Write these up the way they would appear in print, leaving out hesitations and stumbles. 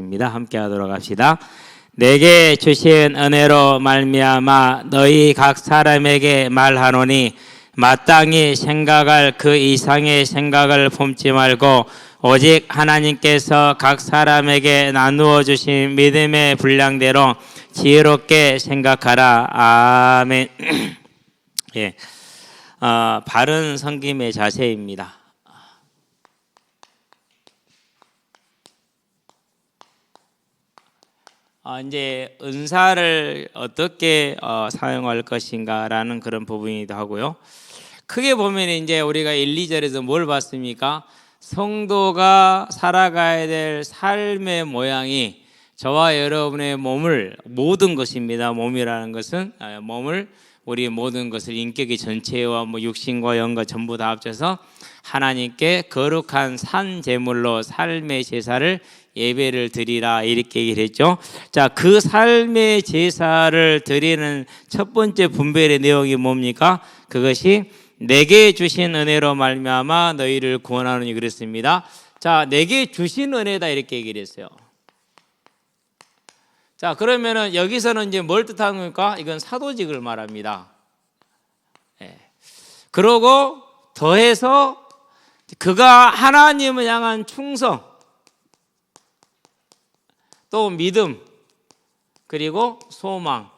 하겠습니다. 함께 하도록 합시다. 내게 주신 은혜로 말미암아 너희 각 사람에게 말하노니 마땅히 생각할 그 이상의 생각을 품지 말고 오직 하나님께서 각 사람에게 나누어 주신 믿음의 분량대로 지혜롭게 생각하라. 아멘. 예, 바른 섬김의 자세입니다. 이제 은사를 어떻게 사용할 것인가라는 그런 부분이기도 하고요. 크게 보면 이제 우리가 1, 2절에서 뭘 봤습니까? 성도가 살아가야 될 삶의 모양이 저와 여러분의 몸을, 모든 것입니다. 몸이라는 것은 몸을, 우리 모든 것을 인격의 전체와 육신과 영과 전부 다 합쳐서 하나님께 거룩한 산 제물로 삶의 제사를 예배를 드리라, 이렇게 얘기를 했죠. 자, 그 삶의 제사를 드리는 첫 번째 분별의 내용이 뭡니까? 그것이 내게 주신 은혜로 말미암아 너희를 구원하노니 그랬습니다. 자, 내게 주신 은혜다, 이렇게 얘기를 했어요. 자, 그러면은 여기서는 이제 뭘 뜻하는 겁니까? 이건 사도직을 말합니다. 예. 그러고 더해서 그가 하나님을 향한 충성, 또 믿음, 그리고 소망,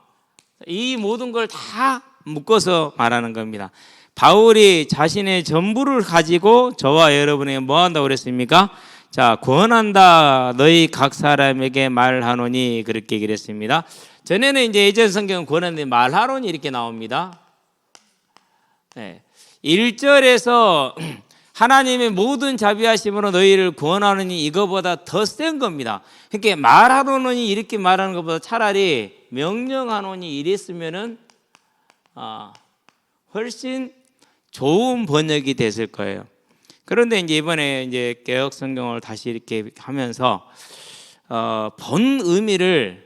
이 모든 걸 다 묶어서 말하는 겁니다. 바울이 자신의 전부를 가지고 저와 여러분에게 뭐 한다고 그랬습니까? 자, 권한다 너희 각 사람에게 말하노니, 그렇게 얘기를 했습니다. 전에는 이제 예전 성경은 권한데 말하노니 이렇게 나옵니다. 네. 1절에서 하나님의 모든 자비하심으로 너희를 구원하노니, 이거보다 더 센 겁니다. 그러니까 말하노니 이렇게 말하는 것보다 차라리 명령하노니 이랬으면은 훨씬 좋은 번역이 됐을 거예요. 그런데 이제 이번에 이제 개역 성경을 다시 이렇게 하면서 본 의미를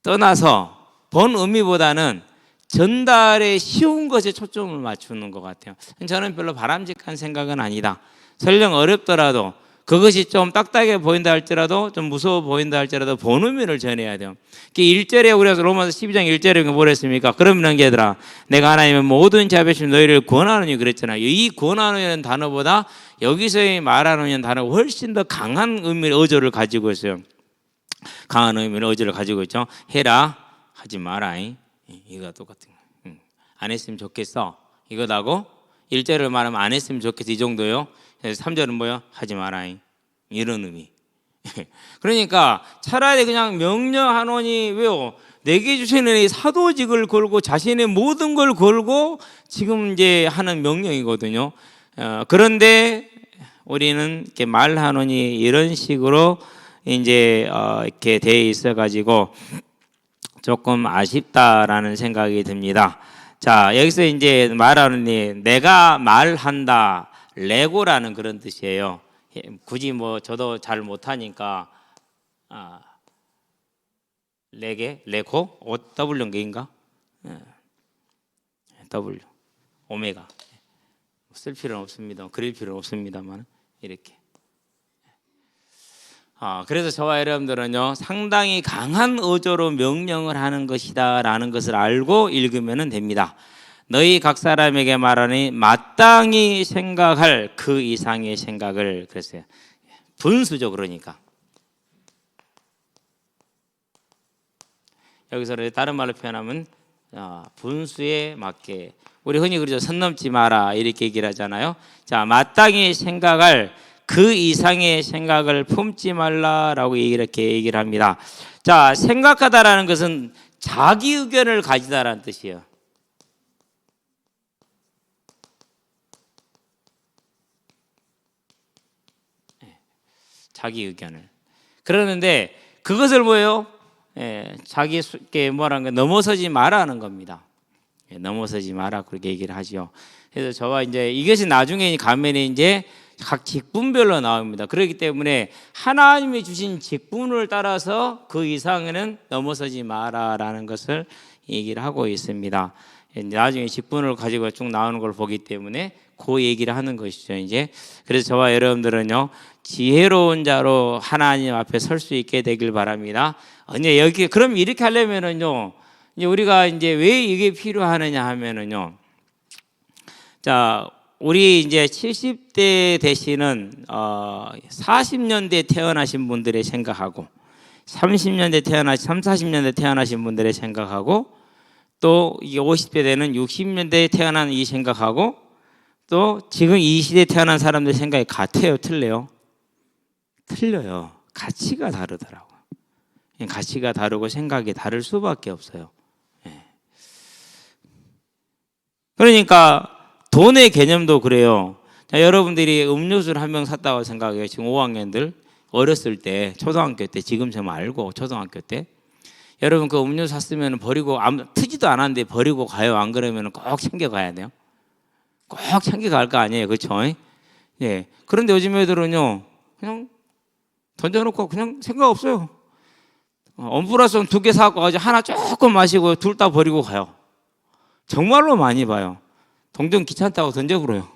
떠나서 본 의미보다는 전달에 쉬운 것에 초점을 맞추는 것 같아요. 저는 별로 바람직한 생각은 아니다. 설령 어렵더라도, 그것이 좀 딱딱해 보인다 할지라도, 좀 무서워 보인다 할지라도 본 의미를 전해야 돼요. 1절에 우리가 로마서 12장 1절에 뭐라 했습니까? 그러면 얘들아, 내가 하나님의 모든 자비하심 너희를 권하노니 그랬잖아요. 이 권하노니라는 단어보다 여기서의 말하노니라는 단어가 훨씬 더 강한 의미의 어조를 가지고 있어요. 강한 의미의 어조를 가지고 있죠. 해라, 하지 마라. 이거 똑같은 거. 안 했으면 좋겠어, 이거다고. 1절을 말하면 안 했으면 좋겠어, 이 정도요. 3절은 뭐요? 하지 마라, 이런 의미. 그러니까 차라리 그냥 명령하노니, 왜요? 내게 주시는 이 사도직을 걸고 자신의 모든 걸 걸고 지금 이제 하는 명령이거든요. 그런데 우리는 이렇게 말하노니 이런 식으로 이제 이렇게 돼 있어 가지고 조금 아쉽다라는 생각이 듭니다. 자, 여기서 이제 말하노니, 내가 말한다, 레고라는 그런 뜻이에요. 굳이 저도 잘 못하니까 레고 W인가? W 오메가 쓸 필요는 없습니다. 그릴 필요는 없습니다만 이렇게. 그래서 저와 여러분들은요, 상당히 강한 어조로 명령을 하는 것이다 라는 것을 알고 읽으면 됩니다. 너희 각 사람에게 말하니 마땅히 생각할 그 이상의 생각을, 그랬어요. 분수죠. 그러니까 여기서 다른 말로 표현하면 분수에 맞게, 우리 흔히 그러죠. 선 넘지 마라, 이렇게 얘기를 하잖아요. 자, 마땅히 생각할 그 이상의 생각을 품지 말라라고 이렇게 얘기를 합니다. 자, 생각하다라는 것은 자기 의견을 가지다라는 뜻이에요. 자기 의견을. 그러는데 그것을 뭐예요? 자기께 뭐라는 거, 넘어서지 마라는 겁니다. 넘어서지 마라, 그렇게 얘기를 하죠. 그래서 저와 이제 이것이 나중에 가면 이제 각 직분별로 나옵니다. 그렇기 때문에 하나님이 주신 직분을 따라서 그 이상은 넘어서지 마라라는 것을 얘기를 하고 있습니다. 나중에 직분을 가지고 쭉 나오는 걸 보기 때문에 그 얘기를 하는 것이죠. 이제 그래서 저와 여러분들은요, 지혜로운 자로 하나님 앞에 설 수 있게 되길 바랍니다. 이제 여기 그럼 이렇게 하려면은요, 이제 우리가 이제 왜 이게 필요하느냐 하면은요, 자, 우리 이제 70대 되시는 40년대 태어나신 분들의 생각하고 30년대 40년대 태어나신 분들의 생각하고 또 이게 50대 되는 60년대에 태어난 이 생각하고 또 지금 이 시대에 태어난 사람들 생각이 같아요, 틀려요? 틀려요. 가치가 다르더라고요. 가치가 다르고 생각이 다를 수밖에 없어요. 그러니까 돈의 개념도 그래요. 자, 여러분들이 음료수를 한 병 샀다고 생각해요. 지금 5학년들 어렸을 때, 초등학교 때, 지금 좀 알고 초등학교 때 여러분 그 음료수 샀으면 버리고 트지도 않았는데 버리고 가요? 안 그러면 꼭 챙겨 가야 돼요? 꼭 챙겨 갈 거 아니에요, 그렇죠? 예. 그런데 요즘 애들은요, 그냥 던져놓고 그냥 생각 없어요. 엄브라손 2개 사갖고 하나 조금 마시고 둘 다 버리고 가요. 정말로 많이 봐요. 동전 귀찮다고 던져버려요.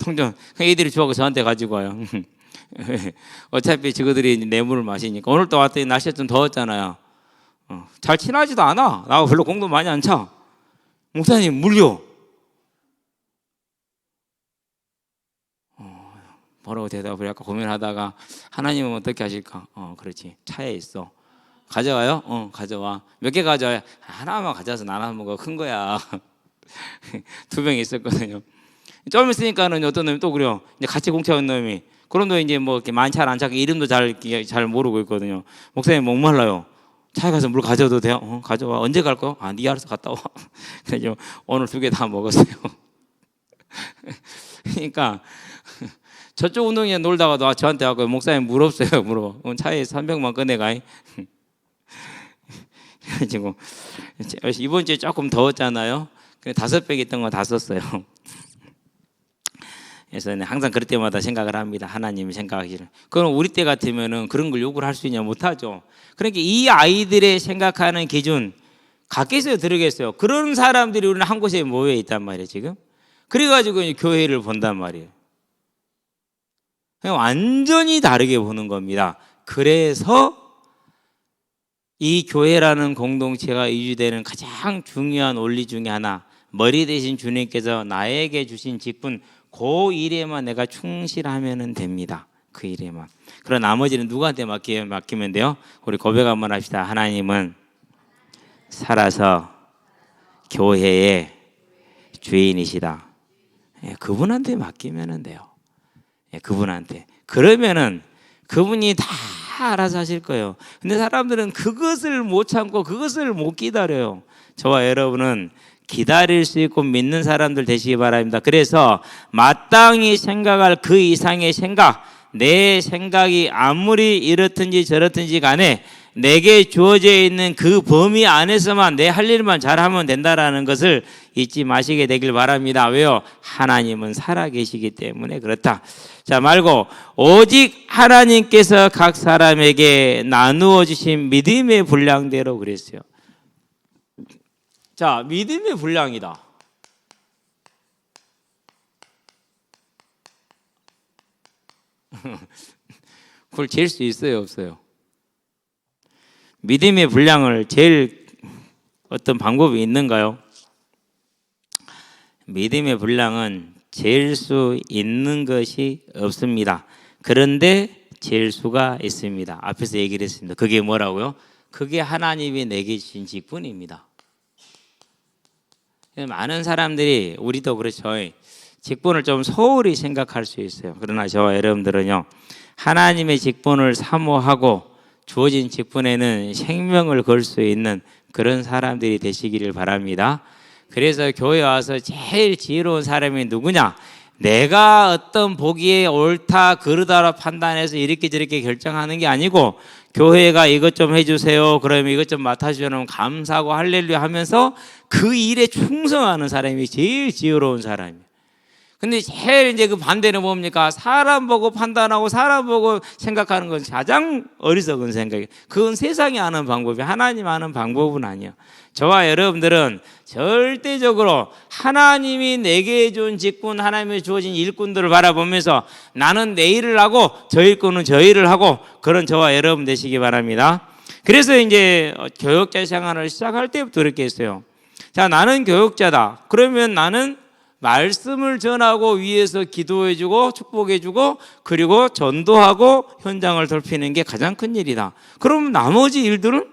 동전 애들이 좋아하고 저한테 가지고 와요. 어차피 저거들이 내 물을 마시니까. 오늘 또 왔더니 날씨가 좀 더웠잖아요. 잘 친하지도 않아. 나하고 별로 공도 많이 안 차. 목사님 물요. 뭐라고 대답을 할까 고민하다가 하나님은 어떻게 하실까? 그렇지. 차에 있어. 가져와요? 가져와. 몇 개 가져와요? 하나만 가져와서 나눠 먹어. 큰 거야. 2병 있었거든요. 좀 있으니까는 어떤 놈이 또 그래요. 이제 같이 공차온 놈이. 그런 놈이 이제 뭐 이렇게 많지 않게 이름도 잘 모르고 있거든요. 목사님 목말라요. 차에 가서 물 가져도 돼요? 가져와. 언제 갈 거요? 네 알아서 갔다 와. 그래서 오늘 2개 다 먹었어요. 그러니까 저쪽 운동장에 놀다가도 저한테 와서 목사님 물 없어요? 물어봐. 차에 3병만 꺼내가. 그래가지고 이번 주에 조금 더웠잖아요. 5병 있던 거 다 썼어요. 그래서 항상 그럴 때마다 생각을 합니다. 하나님이 생각하기를. 그럼 우리 때 같으면은 그런 걸 요구를 할 수 있냐? 못하죠. 그러니까 이 아이들의 생각하는 기준 갖겠어요, 들으겠어요? 그런 사람들이 우리는 한 곳에 모여 있단 말이에요, 지금. 그래가지고 교회를 본단 말이에요. 그냥 완전히 다르게 보는 겁니다. 그래서 이 교회라는 공동체가 유지되는 가장 중요한 원리 중에 하나, 머리 대신 주님께서 나에게 주신 직분, 그 일에만 내가 충실하면 됩니다. 그 일에만. 그럼 나머지는 누구한테 맡기면 돼요? 우리 고백 한번 합시다. 하나님은 살아서 교회의 주인이시다. 그분한테 맡기면 돼요. 그분한테. 그러면은 그분이 다 알아서 하실 거예요. 근데 사람들은 그것을 못 참고 그것을 못 기다려요. 저와 여러분은 기다릴 수 있고 믿는 사람들 되시기 바랍니다. 그래서 마땅히 생각할 그 이상의 생각, 내 생각이 아무리 이렇든지 저렇든지 간에 내게 주어져 있는 그 범위 안에서만 내 할 일만 잘하면 된다라는 것을 잊지 마시게 되길 바랍니다. 왜요? 하나님은 살아계시기 때문에 그렇다. 자, 말고 오직 하나님께서 각 사람에게 나누어 주신 믿음의 분량대로 그랬어요. 자, 믿음의 분량이다. 그걸 잴 수 있어요, 없어요? 믿음의 분량을 잴 어떤 방법이 있는가요? 믿음의 분량은 잴 수 있는 것이 없습니다. 그런데 잴 수가 있습니다. 앞에서 얘기를 했습니다. 그게 뭐라고요? 그게 하나님이 내게 주신 직분입니다. 많은 사람들이, 우리도 그렇죠, 직분을 좀 소홀히 생각할 수 있어요. 그러나 저와 여러분들은요, 하나님의 직분을 사모하고 주어진 직분에는 생명을 걸 수 있는 그런 사람들이 되시기를 바랍니다. 그래서 교회 와서 제일 지혜로운 사람이 누구냐? 내가 어떤 보기에 옳다 그르다로 판단해서 이렇게 저렇게 결정하는 게 아니고, 교회가 이것 좀 해주세요, 그러면 이것 좀 맡아주시면 감사하고 할렐루야 하면서 그 일에 충성하는 사람이 제일 지혜로운 사람이에요. 근데 제일 이제 그 반대는 뭡니까? 사람 보고 판단하고 사람 보고 생각하는 건 가장 어리석은 생각이에요. 그건 세상이 아는 방법이 하나님 아는 방법은 아니에요. 저와 여러분들은 절대적으로 하나님이 내게 준 직분, 하나님이 주어진 일꾼들을 바라보면서 나는 내 일을 하고 저 일꾼은 저 일을 하고 그런 저와 여러분 되시기 바랍니다. 그래서 이제 교역자 생활을 시작할 때부터 그렇게 했어요. 자, 나는 교역자다. 그러면 나는 말씀을 전하고 위에서 기도해주고 축복해주고 그리고 전도하고 현장을 돌피는 게 가장 큰 일이다. 그러면 나머지 일들은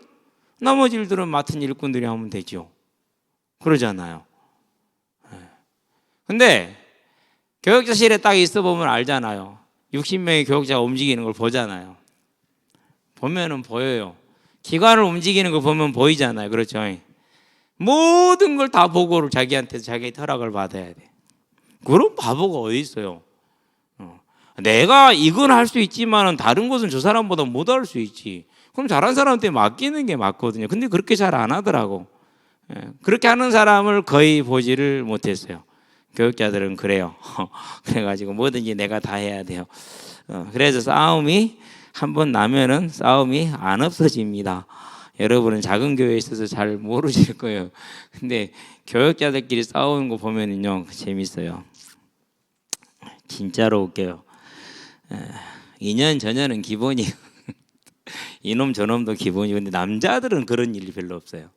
맡은 일꾼들이 하면 되죠. 그러잖아요. 근데 교역자실에 딱 있어 보면 알잖아요. 60명의 교역자가 움직이는 걸 보잖아요. 보면은 보여요. 기관을 움직이는 거 보면 보이잖아요. 그렇죠? 모든 걸 다 보고를 자기한테 자기 허락을 받아야 돼. 그런 바보가 어디 있어요? 내가 이건 할 수 있지만은 다른 것은 저 사람보다 못 할 수 있지. 그럼 잘한 사람한테 맡기는 게 맞거든요. 근데 그렇게 잘 안 하더라고. 그렇게 하는 사람을 거의 보지를 못했어요. 교육자들은 그래요. 그래가지고 뭐든지 내가 다 해야 돼요. 그래서 싸움이 한번 나면은 싸움이 안 없어집니다. 여러분은 작은 교회에 있어서 잘 모르실 거예요. 근데 교역자들끼리 싸우는 거 보면은요 재밌어요. 진짜로 웃겨요. 2년 전혀는 기본이에요. 이놈 저놈도 기본이고, 근데 남자들은 그런 일이 별로 없어요.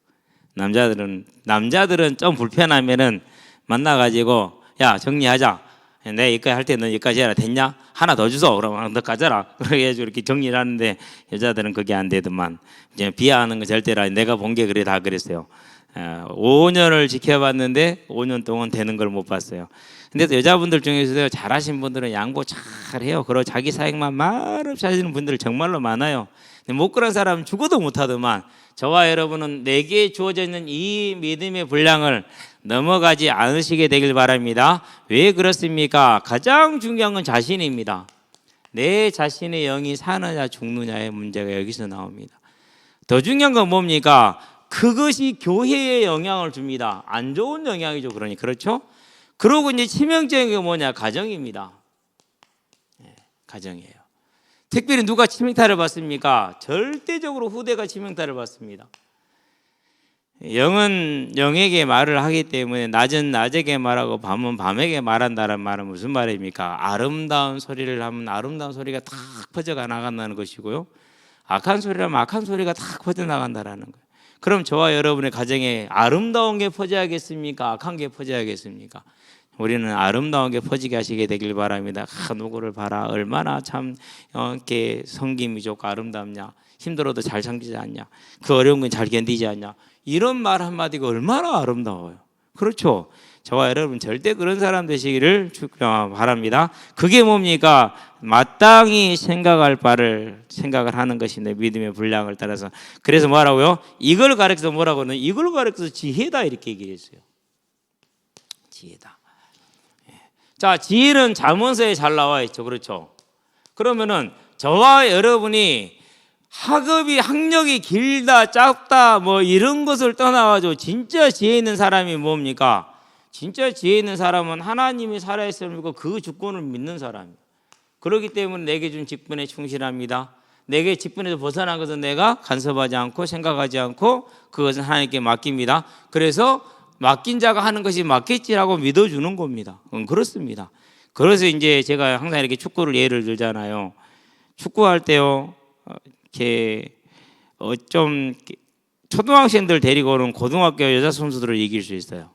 남자들은 좀 불편하면은 만나가지고 야 정리하자. 내가 여기까지 할 때 너 여기까지 해라. 됐냐? 하나 더 주소. 그러면 너 가져라. 그래가지고 이렇게 정리를 하는데 여자들은 그게 안 되더만. 이제 비하하는 거 절대로 내가 본 게 그래 다 그랬어요. 5년을 지켜봤는데 5년 동안 되는 걸 못 봤어요. 근데 또 여자분들 중에서도 잘하신 분들은 양보 잘해요. 그리고 자기 사역만 말없이 하시는 분들 정말로 많아요. 근데 못 그런 사람은 죽어도 못하더만. 저와 여러분은 내게 주어져 있는 이 믿음의 분량을 넘어가지 않으시게 되길 바랍니다. 왜 그렇습니까? 가장 중요한 건 자신입니다. 내 자신의 영이 사느냐 죽느냐의 문제가 여기서 나옵니다. 더 중요한 건 뭡니까? 그것이 교회에 영향을 줍니다. 안 좋은 영향이죠. 그러니 그렇죠? 그러고 이제 치명적인 게 뭐냐? 가정입니다. 가정이에요. 특별히 누가 치명타를 받습니까? 절대적으로 후대가 치명타를 받습니다. 영은 영에게 말을 하기 때문에 낮은 낮에게 말하고 밤은 밤에게 말한다는 말은 무슨 말입니까? 아름다운 소리를 하면 아름다운 소리가 탁 퍼져가 나간다는 것이고요. 악한 소리를 하면 악한 소리가 탁 퍼져나간다는 거예요. 그럼 저와 여러분의 가정에 아름다운 게 퍼져야겠습니까? 악한 게 퍼져야겠습니까? 우리는 아름다운 게 퍼지게 하시게 되길 바랍니다. 누구를 봐라. 얼마나 참 이렇게 섬김이 좋고 아름답냐. 힘들어도 잘 섬기지 않냐. 그 어려운 건 잘 견디지 않냐. 이런 말 한마디가 얼마나 아름다워요. 그렇죠? 저와 여러분 절대 그런 사람 되시기를 바랍니다. 그게 뭡니까? 마땅히 생각할 바를 생각을 하는 것인데 믿음의 분량을 따라서. 그래서 뭐라고요? 이걸 가르쳐서 뭐라고는? 이걸 가르쳐서 지혜다 이렇게 얘기를 했어요. 지혜다. 자, 지혜는 잠언서에 잘 나와 있죠. 그렇죠? 그러면은 저와 여러분이 학력이 길다 짧다 뭐 이런 것을 떠나가지고 진짜 지혜 있는 사람이 뭡니까? 진짜 지혜 있는 사람은 하나님이 살아있음을 믿고 그 주권을 믿는 사람이에요. 그렇기 때문에 내게 준 직분에 충실합니다. 내게 직분에서 벗어난 것은 내가 간섭하지 않고 생각하지 않고 그것은 하나님께 맡깁니다. 그래서 맡긴 자가 하는 것이 맞겠지라고 믿어주는 겁니다. 그렇습니다. 그래서 이제 제가 항상 이렇게 축구를 예를 들잖아요. 축구할 때요, 이렇게 좀 초등학생들 데리고 오는 고등학교 여자 선수들을 이길 수 있어요.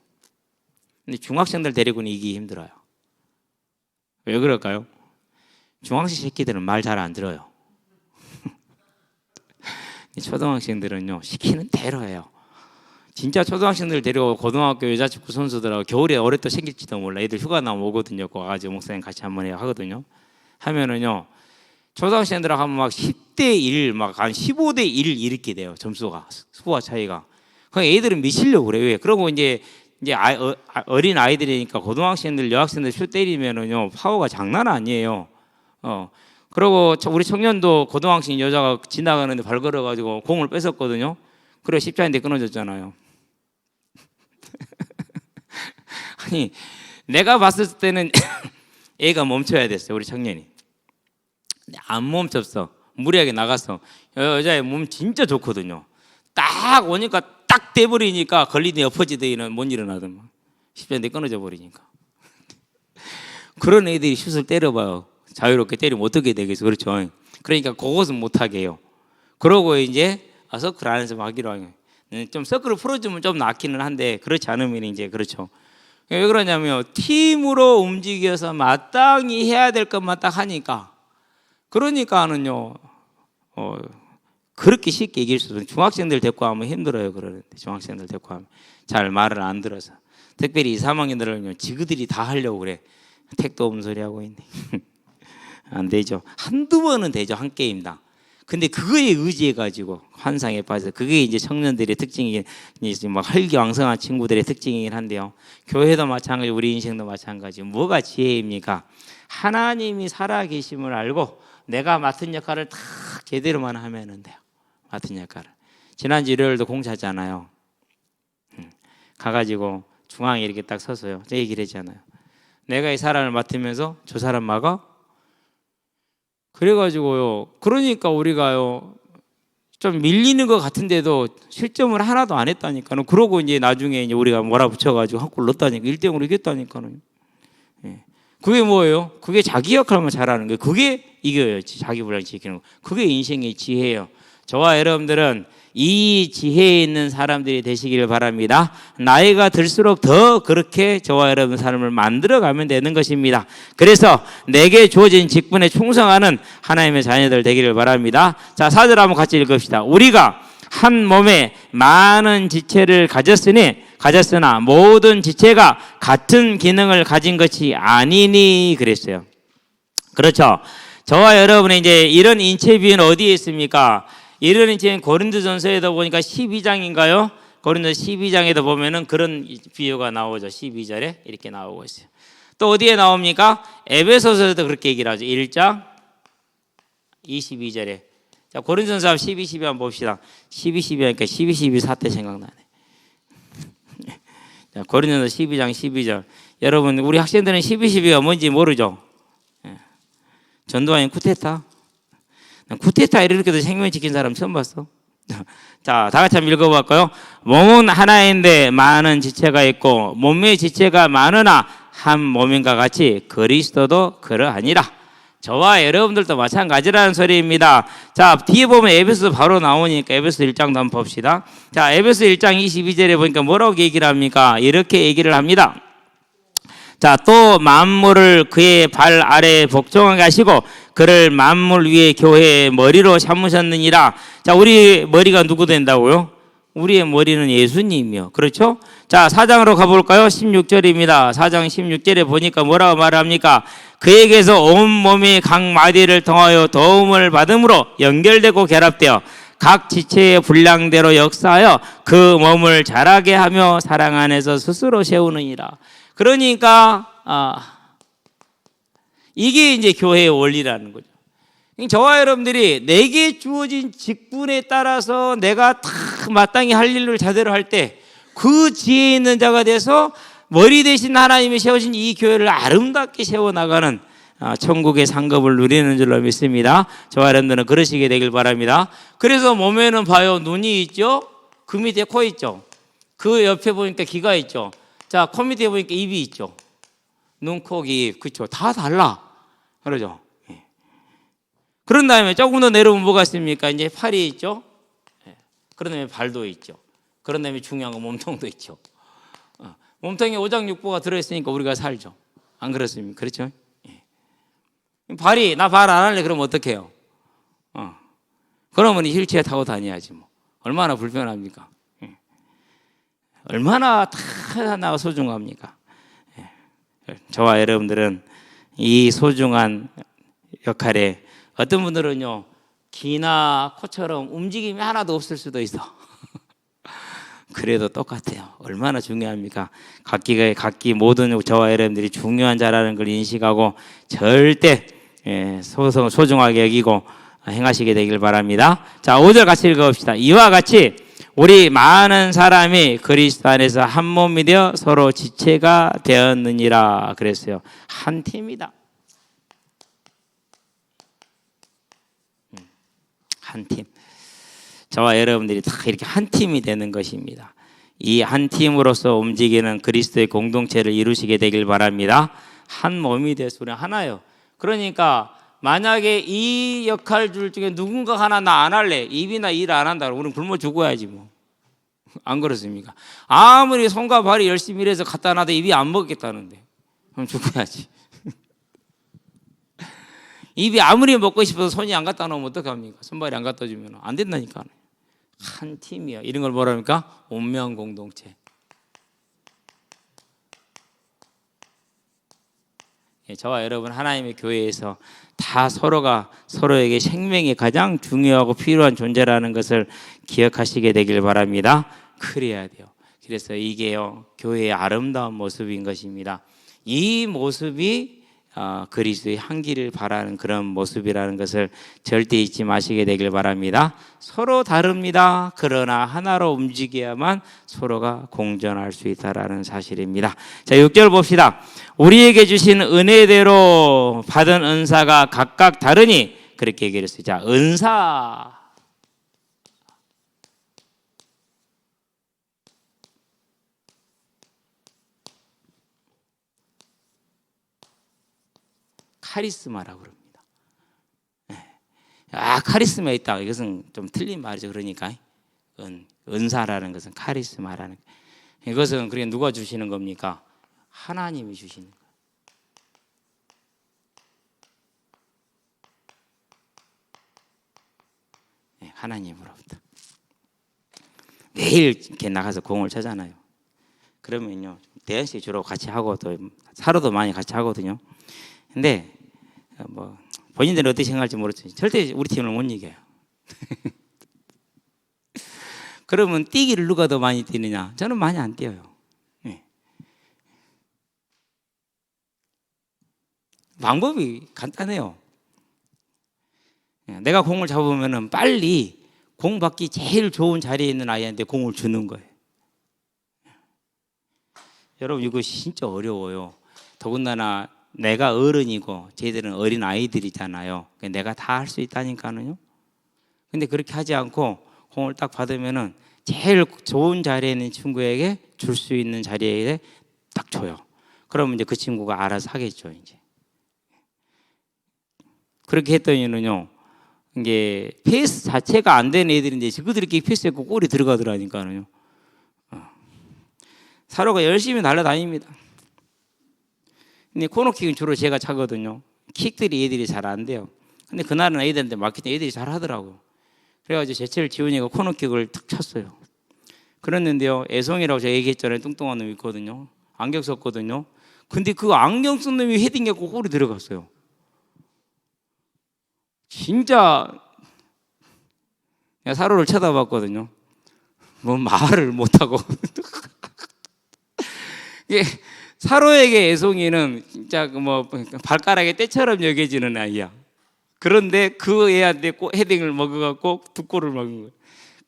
근데 중학생들 데리고는 이기기 힘들어요. 왜 그럴까요? 중학생 새끼들은 말 잘 안 들어요. 초등학생들은요 시키는 대로 해요. 진짜 초등학생들 데리고 고등학교 여자 축구 선수들하고 겨울에 올해 또 생길지도 몰라. 애들 휴가 나면 오거든요. 와가지고 목사님 같이 한번 해요 하거든요. 하면은요 초등학생들하고 하면 막 10대 1, 막 한 15대 1 이렇게 돼요. 점수가 수와 차이가. 그 애들은 미치려고 그래요. 왜? 그러고 이제 어린 아이들이니까 고등학생들, 여학생들 슛 때리면은요 파워가 장난 아니에요. 그리고 우리 청년도 고등학생 여자가 지나가는데 발 걸어가지고 공을 뺏었거든요. 그래 십자인대 끊어졌잖아요. 아니 내가 봤을 때는 애가 멈춰야 됐어요. 우리 청년이 안 멈췄어. 무리하게 나갔어. 여자의 몸 진짜 좋거든요. 딱 오니까 딱 돼버리니까 걸리더니 엎어지더니 못 일어나더만. 십자인대 끊어져 버리니까. 그런 애들이 슛을 때려봐요. 자유롭게 때리면 어떻게 되겠어. 그렇죠. 그러니까 그것은 못하게 해요. 그러고 이제 서클 안에서 하기로 하게. 좀 서클을 풀어주면 좀 낫기는 한데 그렇지 않으면 이제 그렇죠. 왜 그러냐면 팀으로 움직여서 마땅히 해야 될 것만 딱 하니까 그러니까는요 그렇게 쉽게 이길 수 없어요. 중학생들 데리고 하면 힘들어요. 그러는데 중학생들 데리고 하면 잘 말을 안 들어서 특별히 2, 3학년들은요 지그들이 다 하려고 그래. 택도 없는 소리 하고 있네. 안 되죠. 한두 번은 되죠. 한 게임당. 근데 그거에 의지해가지고 환상에 빠져. 그게 이제 청년들의 특징이긴, 막 혈기왕성한 친구들의 특징이긴 한데요. 교회도 마찬가지, 우리 인생도 마찬가지. 뭐가 지혜입니까? 하나님이 살아계심을 알고 내가 맡은 역할을 다 제대로만 하면 돼요. 맡은 역할을. 지난주 일요일도 공차잖아요. 가가지고 중앙에 이렇게 딱 서서요. 제 얘기를 했잖아요. 내가 이 사람을 맡으면서 저 사람 막아? 그래가지고요. 그러니까 우리가요 좀 밀리는 것 같은데도 실점을 하나도 안 했다니까요. 그러고 이제 나중에 이제 우리가 몰아붙여가지고 한 골 넣었다니까 1대0으로 이겼다니까요. 예. 그게 뭐예요? 그게 자기 역할만 잘하는 거예요. 그게 이겨요. 자기 분량 지키는 거. 그게 인생의 지혜예요. 저와 여러분들은 이 지혜에 있는 사람들이 되시기를 바랍니다. 나이가 들수록 더 그렇게 저와 여러분 삶을 만들어가면 되는 것입니다. 그래서 내게 주어진 직분에 충성하는 하나님의 자녀들 되기를 바랍니다. 자, 4절 한번 같이 읽읍시다. 우리가 한 몸에 많은 지체를 가졌으나 모든 지체가 같은 기능을 가진 것이 아니니 그랬어요. 그렇죠. 저와 여러분의 이제 이런 인체 비유는 어디에 있습니까? 이런 인체는 고린도전서에도 보니까 12장인가요? 고린도 12장에도 보면은 그런 비유가 나오죠. 12절에 이렇게 나오고 있어요. 또 어디에 나옵니까? 에베소서에도 그렇게 얘기를 하죠. 1장 22절에. 자, 고린도전서 12, 12 한번 봅시다. 12, 12 하니까 12, 12 사태 생각나네. 자, 고린도전서 12장 12절. 여러분, 우리 학생들은 12, 12가 뭔지 모르죠? 전두환이 쿠데타? 쿠데타 이렇게도 생명 지킨 사람 처음 봤어. 자, 다 같이 한번 읽어볼까요? 몸은 하나인데 많은 지체가 있고 몸의 지체가 많으나 한 몸인가 같이 그리스도도 그러하니라. 저와 여러분들도 마찬가지라는 소리입니다. 자, 뒤에 보면 에베소 바로 나오니까 에베소 1장도 한번 봅시다. 자, 에베소 1장 22절에 보니까 뭐라고 얘기를 합니까? 이렇게 얘기를 합니다. 자, 또 만물을 그의 발 아래에 복종하게 하시고 그를 만물 위에 교회의 머리로 삼으셨느니라. 자, 우리 머리가 누구 된다고요? 우리의 머리는 예수님이요. 그렇죠? 자, 4장으로 가볼까요? 16절입니다. 4장 16절에 보니까 뭐라고 말합니까? 그에게서 온 몸이 각 마디를 통하여 도움을 받음으로 연결되고 결합되어 각 지체의 분량대로 역사하여 그 몸을 자라게 하며 사랑 안에서 스스로 세우느니라. 그러니까 이게 이제 교회의 원리라는 거죠. 저와 여러분들이 내게 주어진 직분에 따라서 내가 다 마땅히 할 일을 제대로 할 때 그 지혜 있는 자가 돼서 머리 대신 하나님이 세우신 이 교회를 아름답게 세워나가는 천국의 상급을 누리는 줄로 믿습니다. 저와 여러분들은 그러시게 되길 바랍니다. 그래서 몸에는 봐요, 눈이 있죠, 그 밑에 코 있죠, 그 옆에 보니까 귀가 있죠, 자, 코 밑에 보니까 입이 있죠. 눈, 코, 귀, 그렇죠. 다 달라. 그러죠. 예. 그런 다음에 조금 더 내려오면 뭐가 있습니까? 이제 팔이 있죠. 예. 그런 다음에 발도 있죠. 그런 다음에 중요한 건 몸통도 있죠. 몸통에 오장육부가 들어있으니까 우리가 살죠. 안 그렇습니까? 그렇죠. 예. 발이 나 발 안 할래 그러면 어떡해요? 그러면 휠체어 타고 다녀야지 뭐. 얼마나 불편합니까? 예. 얼마나 다 하나가 소중합니까? 예. 저와 여러분들은 이 소중한 역할에 어떤 분들은요 귀나 코처럼 움직임이 하나도 없을 수도 있어. 그래도 똑같아요. 얼마나 중요합니까? 각기 모든 저와 여러분들이 중요한 자라는 걸 인식하고 절대 소중하게 여기고 행하시게 되길 바랍니다. 자, 5절 같이 읽어봅시다. 이와 같이 우리 많은 사람이 그리스도 안에서 한 몸이 되어 서로 지체가 되었느니라 그랬어요. 한 팀이다. 한 팀. 저와 여러분들이 다 이렇게 한 팀이 되는 것입니다. 이 한 팀으로서 움직이는 그리스도의 공동체를 이루시게 되길 바랍니다. 한 몸이 돼서 우리 하나요. 그러니까 만약에 이 역할들 중에 누군가 하나 나 안 할래, 입이나 일 안 한다, 우리는 굶어 죽어야지 뭐. 안 그렇습니까? 아무리 손과 발이 열심히 일해서 갖다 놔도 입이 안 먹겠다는데 그럼 죽어야지. 입이 아무리 먹고 싶어서 손이 안 갖다 놓으면 어떡합니까? 손발이 안 갖다 주면 안 된다니까. 한 팀이야. 이런 걸 뭐라 합니까? 운명 공동체. 저와 여러분 하나님의 교회에서 다 서로가 서로에게 생명이 가장 중요하고 필요한 존재라는 것을 기억하시게 되길 바랍니다. 그래야 돼요. 그래서 이게요, 교회의 아름다운 모습인 것입니다. 이 모습이 그리스도의 향기를 바라는 그런 모습이라는 것을 절대 잊지 마시게 되길 바랍니다. 서로 다릅니다. 그러나 하나로 움직여야만 서로가 공존할 수 있다라는 사실입니다. 자, 6절 봅시다. 우리에게 주신 은혜대로 받은 은사가 각각 다르니 그렇게 얘기했어요. 자, 은사. 카리스마라고 그럽니다. 카리스마 있다. 이것은 좀 틀린 말이죠. 그러니까 은사라는 것은 카리스마라는, 이것은 그게 누가 주시는 겁니까? 하나님이 주시는 거예요. 하나님으로부터. 매일 이렇게 나가서 공을 차잖아요. 그러면요, 대현씨 주로 같이 하고 또 사로도 많이 같이 하거든요. 근데 뭐 본인들은 어떻게 생각할지 모르지만 절대 우리 팀을 못 이겨요. 그러면 뛰기를 누가 더 많이 뛰느냐? 저는 많이 안 뛰어요. 네. 방법이 간단해요. 내가 공을 잡으면 빨리 공 받기 제일 좋은 자리에 있는 아이한테 공을 주는 거예요. 여러분 이거 진짜 어려워요. 더군다나 내가 어른이고 쟤들은 어린 아이들이잖아요. 내가 다 할 수 있다니까는요. 근데 그렇게 하지 않고 공을 딱 받으면은 제일 좋은 자리에 있는 친구에게 줄 수 있는 자리에 딱 줘요. 그러면 이제 그 친구가 알아서 하겠죠, 이제. 그렇게 했더니는요, 이게 패스 자체가 안 되는 애들인데 그들이 패스했고 골이 들어가더라니까요. 사로가 열심히 날아다닙니다. 근데 코너킥은 주로 제가 차거든요. 킥들이 애들이 잘 안 돼요. 근데 그날은 애들한테 맡기더니 애들이 잘 하더라고요. 그래가지고 제철 지훈이가 코너킥을 탁 쳤어요. 그랬는데요, 애송이라고 제가 얘기했잖아요. 뚱뚱한 놈이 있거든요. 안경 썼거든요. 근데 그 안경 쓴 놈이 헤딩했고 골이 들어갔어요. 진짜 내가 사로를 쳐다봤거든요. 뭐 말을 못하고. 이게 사로에게 애송이는 진짜 뭐 발가락에 때처럼 여겨지는 아이야. 그런데 그 애한테 헤딩을 먹어갖고 2골을 먹은 거예요.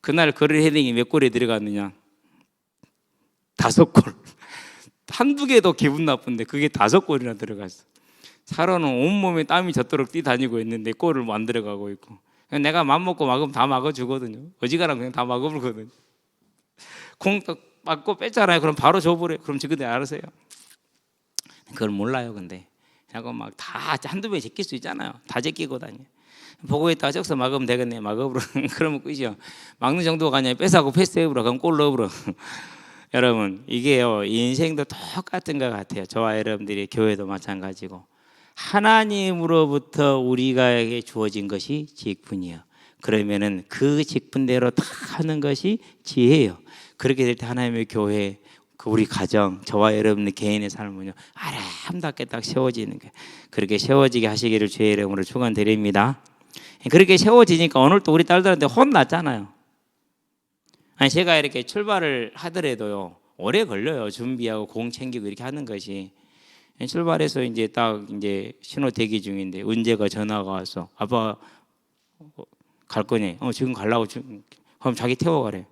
그날 그 헤딩이 몇 골에 들어갔느냐? 5골. 한두 개도 기분 나쁜데 그게 5골이나 들어갔어. 사로는 온몸에 땀이 젖도록 뛰다니고 있는데 골을 안 들어가고 있고, 내가 맘먹고 막으면 다 막아주거든요. 어지간하면 그냥 다 막아버리거든요. 공 맞고 뺐잖아요. 그럼 바로 줘버려요. 그럼 지그들 알아서 해요. 그걸 몰라요. 근데 하고 막 다 한두 배 제낄 수 있잖아요. 다 제끼고 다녀. 보고 있다가 적서 막으면 되겠네. 막아버려. 그러면 끝이요. 막는 정도가 아니라 뺏하고 패스해버려. 그럼 골 넣어버려. 여러분 이게요, 인생도 똑같은 것 같아요. 저와 여러분들이 교회도 마찬가지고, 하나님으로부터 우리가에게 주어진 것이 직분이에요. 그러면은 그 직분대로 다 하는 것이 지혜예요. 그렇게 될 때 하나님의 교회, 우리 가정, 저와 여러분의 개인의 삶은요, 아름답게 딱 세워지는 거예요. 그렇게 세워지게 하시기를 주의 이름으로 축원드립니다. 그렇게 세워지니까 오늘 또 우리 딸들한테 혼났잖아요. 아니 제가 이렇게 출발을 하더라도요, 오래 걸려요. 준비하고 공 챙기고 이렇게 하는 것이. 출발해서 이제 딱 이제 신호 대기 중인데 은재가 전화가 와서 아빠 갈 거니? 지금 가려고. 그럼 자기 태워가래.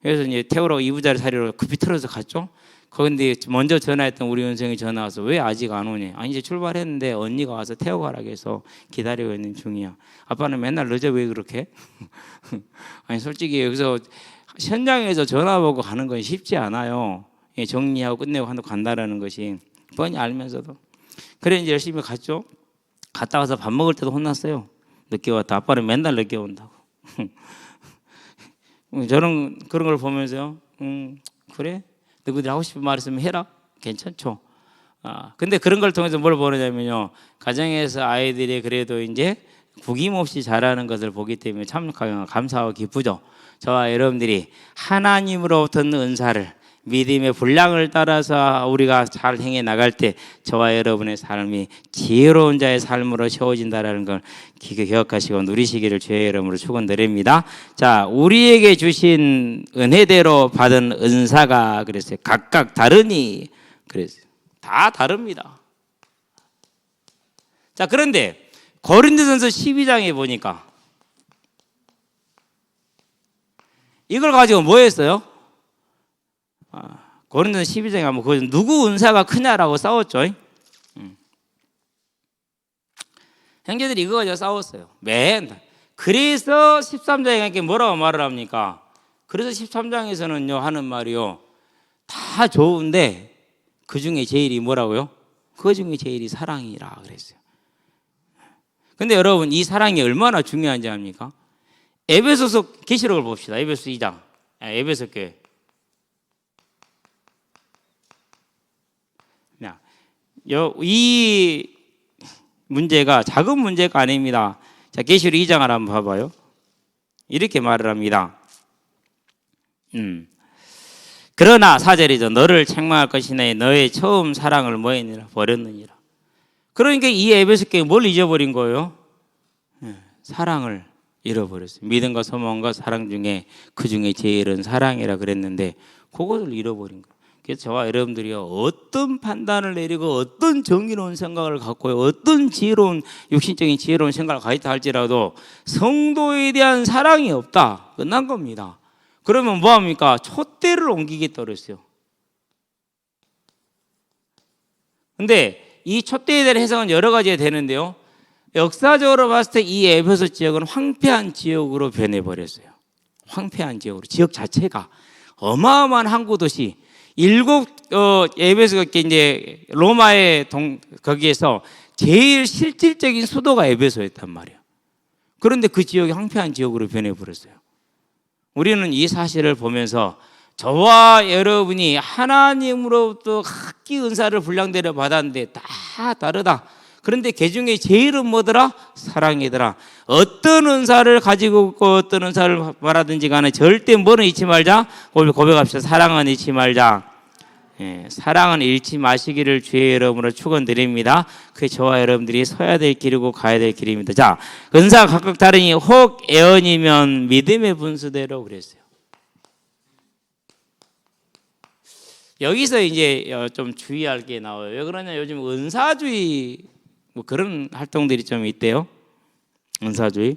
그래서 이제 태우러 이부자리 사리로 급히 틀어서 갔죠. 그런데 먼저 전화했던 우리 은성이 전화 와서 왜 아직 안 오니? 아니 이제 출발했는데 언니가 와서 태워가라고 해서 기다리고 있는 중이야. 아빠는 맨날 늦어 왜 그렇게? 아니 솔직히 여기서 현장에서 전화 보고 가는 건 쉽지 않아요. 정리하고 끝내고 간다라는 것이 뻔히 알면서도. 그래 이제 열심히 갔죠. 갔다 와서 밥 먹을 때도 혼났어요. 늦게 왔다. 아빠는 맨날 늦게 온다고. 저는 그런 걸 보면서요. 그래? 너희들 하고 싶은 말 있으면 해라. 괜찮죠. 근데 그런 걸 통해서 뭘 보느냐면요. 가정에서 아이들이 그래도 이제 구김없이 자라는 것을 보기 때문에 참 감사하고 기쁘죠. 저와 여러분들이 하나님으로부터 얻는 은사를 믿음의 분량을 따라서 우리가 잘 행해 나갈 때 저와 여러분의 삶이 지혜로운 자의 삶으로 세워진다는 걸 기억하시고 누리시기를 주의 이름으로 축원드립니다. 자, 우리에게 주신 은혜대로 받은 은사가 그랬어요. 각각 다르니 그랬어요. 다 다릅니다. 자, 그런데 고린도전서 12장에 보니까 이걸 가지고 뭐 했어요? 고린도전서 12장에 가면 그 누구 은사가 크냐라고 싸웠죠. 형제들이 이거 가지고 싸웠어요. 그래서 13장에 뭐라고 말을 합니까? 그래서 13장에서는요 하는 말이요 다 좋은데 그 중에 제일이 뭐라고요? 그 중에 제일이 사랑이라 그랬어요. 근데 여러분 이 사랑이 얼마나 중요한지 압니까? 에베소서 계시록을 봅시다. 에베소 2장. 에베소 교회. 이 문제가 작은 문제가 아닙니다. 자, 계시록 2장을 한번 봐봐요. 이렇게 말을 합니다. 그러나 4절이죠. 너를 책망할 것이네 너의 처음 사랑을 뭐했느냐 버렸느니라. 그러니까 이 에베소 교회 뭘 잊어버린 거예요? 사랑을 잃어버렸어요. 믿음과 소망과 사랑 중에 그 중에 제일은 사랑이라 그랬는데 그것을 잃어버린 거예요. 그래서 저와 여러분들이요 어떤 판단을 내리고 어떤 정의로운 생각을 갖고 어떤 지혜로운 육신적인 지혜로운 생각을 가졌다 할지라도 성도에 대한 사랑이 없다 끝난 겁니다. 그러면 뭐합니까? 촛대를 옮기겠다 그랬어요. 근데 이 촛대에 대한 해석은 여러 가지가 되는데요 역사적으로 봤을 때 이 에베소 지역은 황폐한 지역으로 변해버렸어요. 황폐한 지역으로 지역 자체가 어마어마한 항구 도시 에베소가 이제 로마의 거기에서 제일 실질적인 수도가 에베소였단 말이에요. 그런데 그 지역이 황폐한 지역으로 변해버렸어요. 우리는 이 사실을 보면서 저와 여러분이 하나님으로부터 각기 은사를 분량대로 받았는데 다 다르다. 그런데 그 중에 제일은 뭐더라? 사랑이더라. 어떤 은사를 가지고 있고 어떤 은사를 말하든지 간에 절대 뭐는 잊지 말자. 고백합시다. 사랑은 잊지 말자. 사랑은 잃지 마시기를 주의 이름으로 축원드립니다. 그게 저와 여러분들이 서야 될 길이고 가야 될 길입니다. 자, 은사가 각각 다르니 혹 애언이면 믿음의 분수대로 그랬어요. 여기서 이제 좀 주의할 게 나와요. 왜 그러냐? 요즘 은사주의 뭐 그런 활동들이 좀 있대요. 은사주의.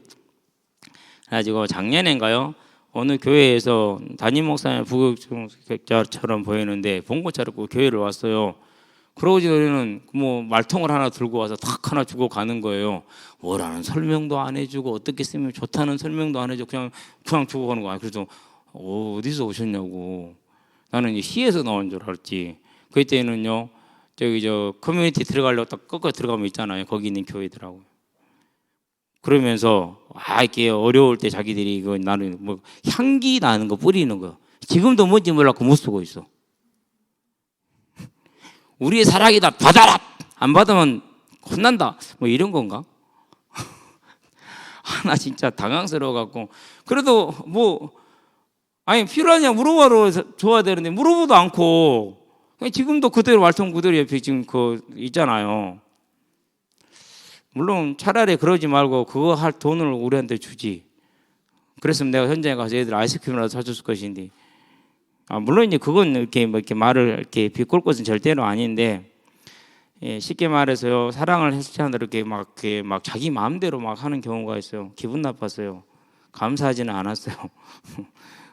그래가지고 작년인가요? 어느 교회에서 담임 목사님 부교육자처럼 보이는데 봉고차를 입고 교회를 왔어요. 그러고 우리는 뭐 말통을 하나 들고 와서 탁 하나 주고 가는 거예요. 뭐라는 설명도 안 해주고 어떻게 쓰면 좋다는 설명도 안 해주고 그냥 주고 가는 거야. 그래서 어디서 오셨냐고. 나는 시에서 나온 줄 알았지. 그때는요. 커뮤니티 들어가려고 딱 꺾어 들어가면 있잖아요. 거기 있는 교회들하고. 그러면서 이렇게 어려울 때 자기들이 이거 나는 뭐 향기 나는 거 뿌리는 거. 지금도 뭔지 몰라고 못 쓰고 있어. 우리의 사랑이다. 받아라. 안 받으면 혼난다. 뭐 이런 건가? 나 진짜 당황스러워 갖고. 그래도 필요하냐 물어봐도 줘야 되는데 물어보도 않고 지금도 그대로 말통 그대로 옆에 지금 있잖아요. 물론 차라리 그러지 말고 그거 할 돈을 우리한테 주지. 그랬으면 내가 현장에 가서 애들 아이스크림이라도 사줬을 것인데. 물론 이제 그건 이렇게 말을 이렇게 비꼴 것은 절대로 아닌데, 쉽게 말해서요 사랑을 했을 때 이렇게 막 자기 마음대로 막 하는 경우가 있어요. 기분 나빴어요. 감사하지는 않았어요.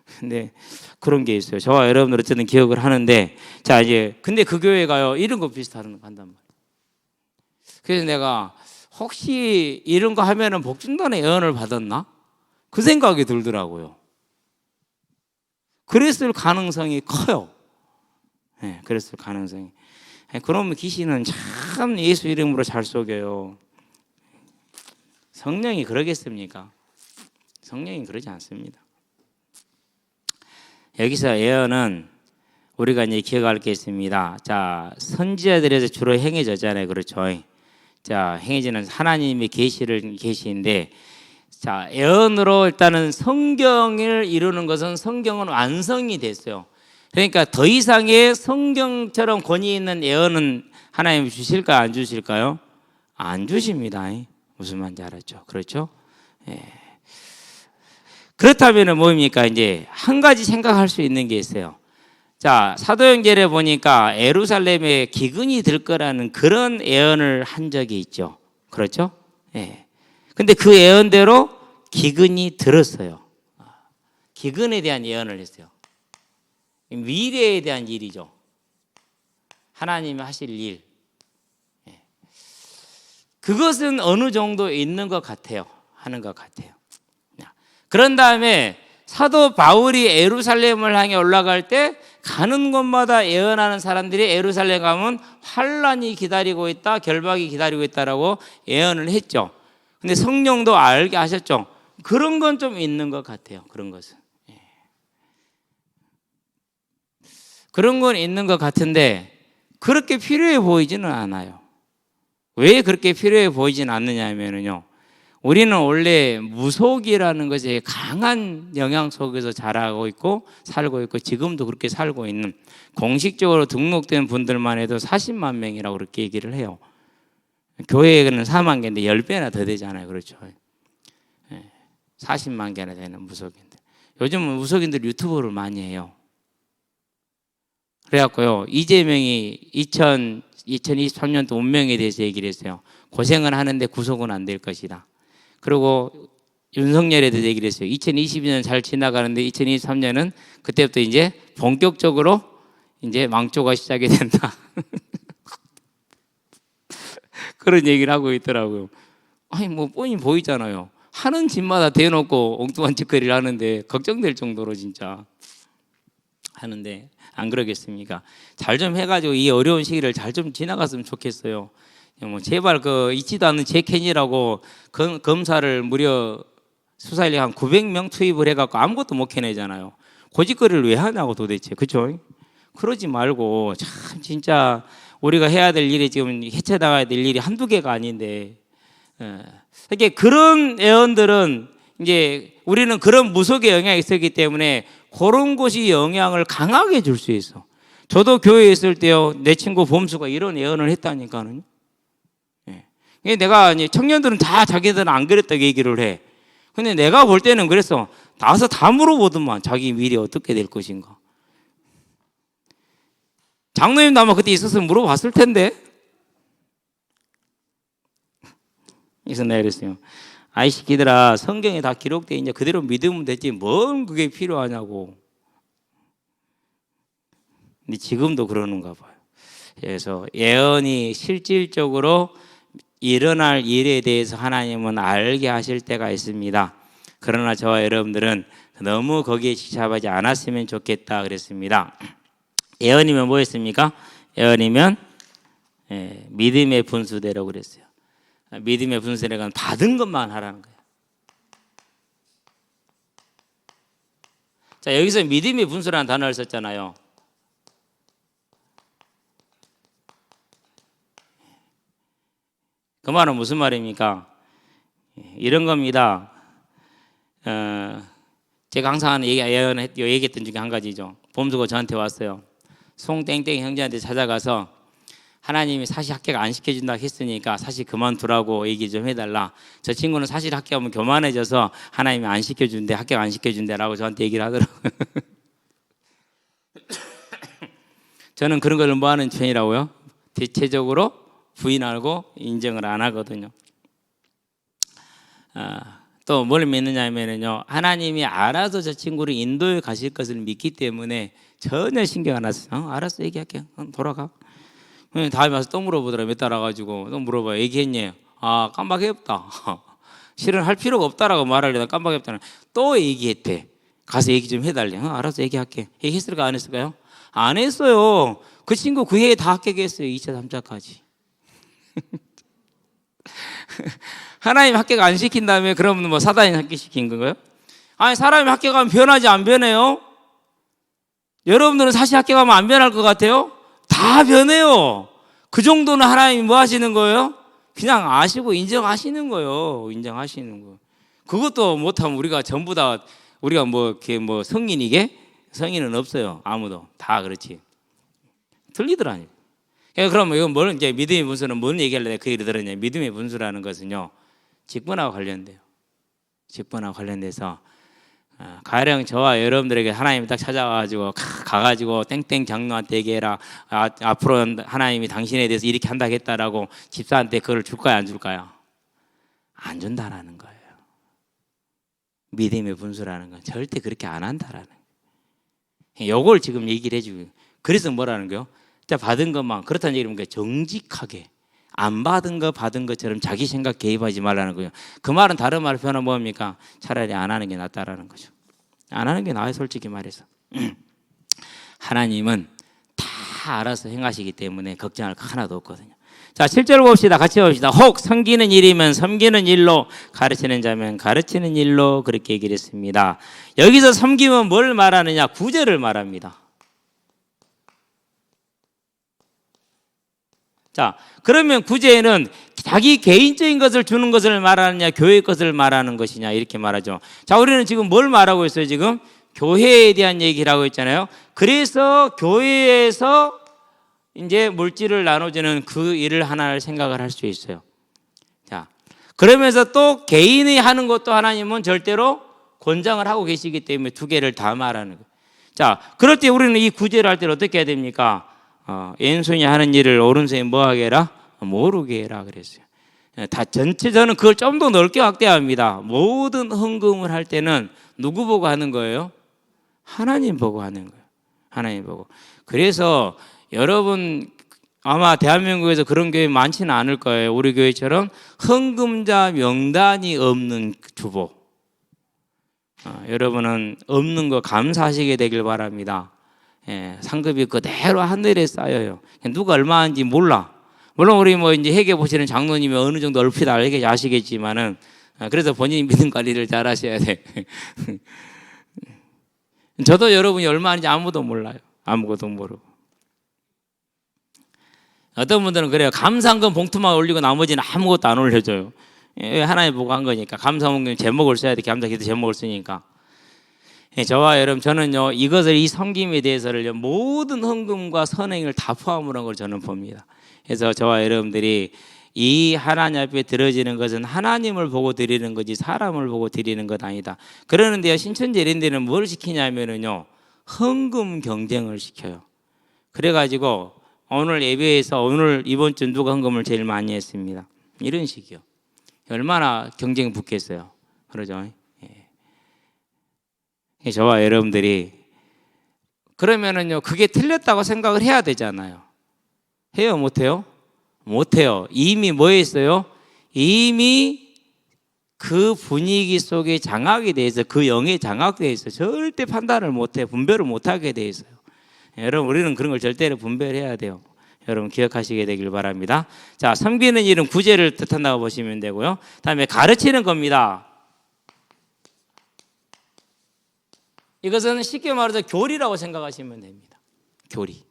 근데 그런 게 있어요. 저와 여러분들 어쨌든 기억을 하는데, 자 이제 근데 그 교회가요 이런 거 비슷한 거 한단 말이에요. 그래서 내가 혹시 이런 거 하면은 복중단의 예언을 받았나? 그 생각이 들더라고요. 그랬을 가능성이 커요. 네, 그랬을 가능성이. 그러면 귀신은 참 예수 이름으로 잘 속여요. 성령이 그러겠습니까? 성령이 그러지 않습니다. 여기서 예언은 우리가 이제 기억할 게 있습니다. 자, 선지자들에서 주로 행해졌잖아요. 그렇죠? 자, 행해지는 하나님의 계시인데, 자, 예언으로 일단은 성경을 이루는 것은 성경은 완성이 됐어요. 그러니까 더 이상의 성경처럼 권위 있는 예언은 하나님이 주실까 안 주실까요? 안 주십니다. 무슨 말인지 알았죠? 그렇죠? 예. 그렇다면 뭡니까? 이제 한 가지 생각할 수 있는 게 있어요. 자, 사도행전에 보니까 예루살렘에 기근이 들 거라는 그런 예언을 한 적이 있죠. 그렇죠? 예. 근데 그 예언대로 기근이 들었어요. 기근에 대한 예언을 했어요. 미래에 대한 일이죠. 하나님이 하실 일. 그것은 어느 정도 있는 것 같아요. 하는 것 같아요. 그런 다음에 사도 바울이 예루살렘을 향해 올라갈 때 가는 곳마다 예언하는 사람들이 예루살렘 가면 환란이 기다리고 있다, 결박이 기다리고 있다라고 예언을 했죠. 근데 성령도 알게 하셨죠. 그런 건 좀 있는 것 같아요. 그런 것은. 그런 건 있는 것 같은데 그렇게 필요해 보이지는 않아요. 왜 그렇게 필요해 보이지는 않느냐 하면요, 우리는 원래 무속이라는 것에 강한 영향 속에서 자라고 있고 살고 있고 지금도 그렇게 살고 있는, 공식적으로 등록된 분들만 해도 40만 명이라고 그렇게 얘기를 해요. 교회에는 4만 개인데 10배나 더 되잖아요. 그렇죠? 40만 개나 되는 무속인들. 요즘은 무속인들 유튜브를 많이 해요. 그래갖고요, 이재명이 2023년도 운명에 대해서 얘기를 했어요. 고생은 하는데 구속은 안 될 것이다. 그리고 윤석열에 대해서 얘기를 했어요. 2022년 잘 지나가는데 2023년은 그때부터 이제 본격적으로 이제 망조가 시작이 된다. 그런 얘기를 하고 있더라고요. 아니 뭐 뻔히 보이잖아요. 하는 짓마다 대놓고 엉뚱한 짓거리를 하는데 걱정될 정도로 진짜 하는데 안 그러겠습니까? 잘 좀 해가지고 이 어려운 시기를 잘 좀 지나갔으면 좋겠어요. 뭐 제발 그 있지도 않는 제캔이라고 검사를 무려 수사인력 한 900명 투입을 해갖고 아무것도 못 해내잖아요. 고짓거리를 왜 하냐고 도대체. 그렇죠? 그러지 말고 참 진짜 우리가 해야 될 일이 지금 해체당해야 될 일이 한두 개가 아닌데, 이렇게 그런 예언들은 이제 우리는 그런 무속의 영향이 있었기 때문에 그런 것이 영향을 강하게 줄 수 있어. 저도 교회에 있을 때요, 내 친구 봄수가 이런 예언을 했다니까는. 내가 청년들은 다 자기들은 안 그랬다고 얘기를 해. 근데 내가 볼 때는 그랬어. 나와서 다 물어보더만 자기 미래 어떻게 될 것인가. 장로님도 아마 그때 있었으면 물어봤을 텐데. 그래서 내가 그랬어요. 아이 새끼들아, 성경에 다 기록돼 있냐, 그대로 믿으면 되지 뭔 그게 필요하냐고. 근데 지금도 그러는가 봐요. 그래서 예언이 실질적으로 일어날 일에 대해서 하나님은 알게 하실 때가 있습니다. 그러나 저와 여러분들은 너무 거기에 지착하지 않았으면 좋겠다 그랬습니다. 예언이면 뭐였습니까? 예언이면 믿음의 분수대로 그랬어요. 믿음의 분수대로는 받은 것만 하라는 거예요. 자, 여기서 믿음의 분수라는 단어를 썼잖아요. 그 말은 무슨 말입니까? 이런 겁니다. 제가 항상 얘기했던 중에 한 가지죠. 봄수가 저한테 왔어요. 송땡땡 형제한테 찾아가서 하나님이 사실 합격 안 시켜준다 했으니까 사실 그만두라고 얘기 좀 해달라. 저 친구는 사실 합격하면 교만해져서 하나님이 안 시켜준대, 합격 안 시켜준대라고 저한테 얘기를 하더라고요. 저는 그런 걸 뭐 하는 편이라고요? 대체적으로 부인하고 인정을 안 하거든요. 또 뭘 믿느냐 하면은요, 하나님이 알아서 저 친구를 인도에 가실 것을 믿기 때문에 전혀 신경 안 왔어요. 알았어, 얘기할게. 돌아가. 다음에 와서 또 물어보더라. 몇 달 와가지고 또 물어봐요. 얘기했니? 아, 깜빡했다. 실은 할 필요가 없다라고 말하려다 깜빡했다는. 또 얘기했대. 가서 얘기 좀 해달래. 알았어, 얘기할게. 얘기했을까 안 했을까요? 안 했어요. 그 친구 그 해에 다 합격했어요. 2차 3차까지. 하나님 합격 안 시킨 다음에 그러면 뭐 사단이 합격시킨 건가요? 아니, 사람이 합격하면 변하지 안 변해요? 여러분들은 사실 합격하면 안 변할 것 같아요? 다 변해요. 그 정도는 하나님이 뭐 하시는 거예요? 그냥 아시고 인정하시는 거예요. 인정하시는 거. 그것도 못하면 우리가 전부 다 우리가 뭐 이렇게 뭐 성인이게? 성인은 없어요. 아무도. 다 그렇지. 틀리더라니요. 그럼 이건 뭘 이제 믿음의 분수는 뭔 얘기하려고 그 얘기를 들었냐? 믿음의 분수라는 것은요, 직분하고 관련돼요. 직분하고 관련돼서 가령 저와 여러분들에게 하나님이 딱 찾아가지고 가가지고 땡땡 장로한테 얘기해라. 앞으로 하나님이 당신에 대해서 이렇게 한다겠다라고 집사한테 그걸 줄까요, 안 줄까요? 안 준다라는 거예요. 믿음의 분수라는 건 절대 그렇게 안 한다라는 거예요. 요걸 지금 얘기를 해주고, 그래서 뭐라는 거요? 자, 받은 것만 그렇다는 얘기는 정직하게 안 받은 거 받은 것처럼 자기 생각 개입하지 말라는 거예요. 그 말은 다른 말로 표현하면 뭡니까? 차라리 안 하는 게 낫다라는 거죠. 안 하는 게 나아요, 솔직히 말해서. 하나님은 다 알아서 행하시기 때문에 걱정할 거 하나도 없거든요. 자, 7절 봅시다. 같이 봅시다. 혹 섬기는 일이면 섬기는 일로, 가르치는 자면 가르치는 일로, 그렇게 얘기를 했습니다. 여기서 섬기면 뭘 말하느냐? 구제를 말합니다. 자, 그러면 구제는 자기 개인적인 것을 주는 것을 말하느냐, 교회 것을 말하는 것이냐, 이렇게 말하죠. 자, 우리는 지금 뭘 말하고 있어요? 지금 교회에 대한 얘기를 하고 있잖아요. 그래서 교회에서 이제 물질을 나눠주는 그 일을 하나를 생각을 할 수 있어요. 자, 그러면서 또 개인이 하는 것도 하나님은 절대로 권장을 하고 계시기 때문에 두 개를 다 말하는 거예요. 자, 그럴 때 우리는 이 구제를 할 때 어떻게 해야 됩니까? 왼손이 하는 일을 오른손이 뭐 하게 해라? 모르게 해라 그랬어요. 다 전체 저는 그걸 좀 더 넓게 확대합니다. 모든 헌금을 할 때는 누구 보고 하는 거예요? 하나님 보고 하는 거예요. 하나님 보고. 그래서 여러분 아마 대한민국에서 그런 교회 많지는 않을 거예요. 우리 교회처럼 헌금자 명단이 없는 주보. 여러분은 없는 거 감사하시게 되길 바랍니다. 상급이 그대로 하늘에 쌓여요. 누가 얼마 하는지 몰라. 물론 우리 뭐 이제 회계 보시는 장로님이 어느 정도 얼핏 알게 아시겠지만은, 그래서 본인이 믿음 관리를 잘 하셔야 돼. 저도 여러분이 얼마 하는지 아무도 몰라요. 아무것도 모르고. 어떤 분들은 그래요. 감사한건 봉투만 올리고 나머지는 아무것도 안 올려줘요. 하나님 보고 한 거니까. 감사헌금 제목을 써야 돼. 감사기도 제목을 쓰니까. 저와 여러분, 저는요, 이것을, 이 섬김에 대해서를 모든 헌금과 선행을 다 포함을 한 걸 저는 봅니다. 그래서 저와 여러분들이 이 하나님 앞에 드려지는 것은 하나님을 보고 드리는 거지 사람을 보고 드리는 것 아니다. 그러는데요, 신천지 이런데는 뭘 시키냐면은요, 헌금 경쟁을 시켜요. 그래가지고 오늘 예배에서 오늘 이번 주 누가 헌금을 제일 많이 했습니다. 이런 식이요. 얼마나 경쟁 붙겠어요. 그러죠. 저와 여러분들이 그러면은요, 그게 틀렸다고 생각을 해야 되잖아요. 해요, 못해요? 못해요. 이미 뭐에 있어요? 이미 그 분위기 속에 장악이 돼 있어요. 그 영에 장악되어 있어요. 절대 판단을 못해요. 분별을 못하게 돼 있어요. 여러분, 우리는 그런 걸 절대로 분별해야 돼요. 여러분 기억하시게 되길 바랍니다. 자, 섬기는 일은 구제를 뜻한다고 보시면 되고요. 다음에 가르치는 겁니다. 이것은 쉽게 말해서 교리라고 생각하시면 됩니다. 교리.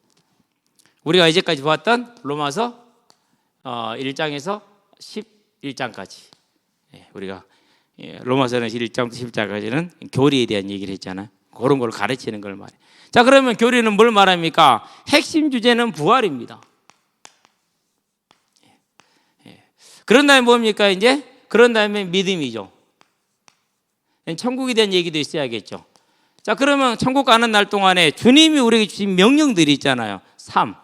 우리가 이제까지 보았던 로마서 1장에서 11장까지 우리가 로마서는 1장부터 10장까지는 교리에 대한 얘기를 했잖아요. 그런 걸 가르치는 걸 말해요. 자, 그러면 교리는 뭘 말합니까? 핵심 주제는 부활입니다. 그런 다음에 뭡니까? 이제 그런 다음에 믿음이죠. 천국에 대한 얘기도 있어야겠죠. 자, 그러면 천국 가는 날 동안에 주님이 우리에게 주신 명령들이 있잖아요. 삶.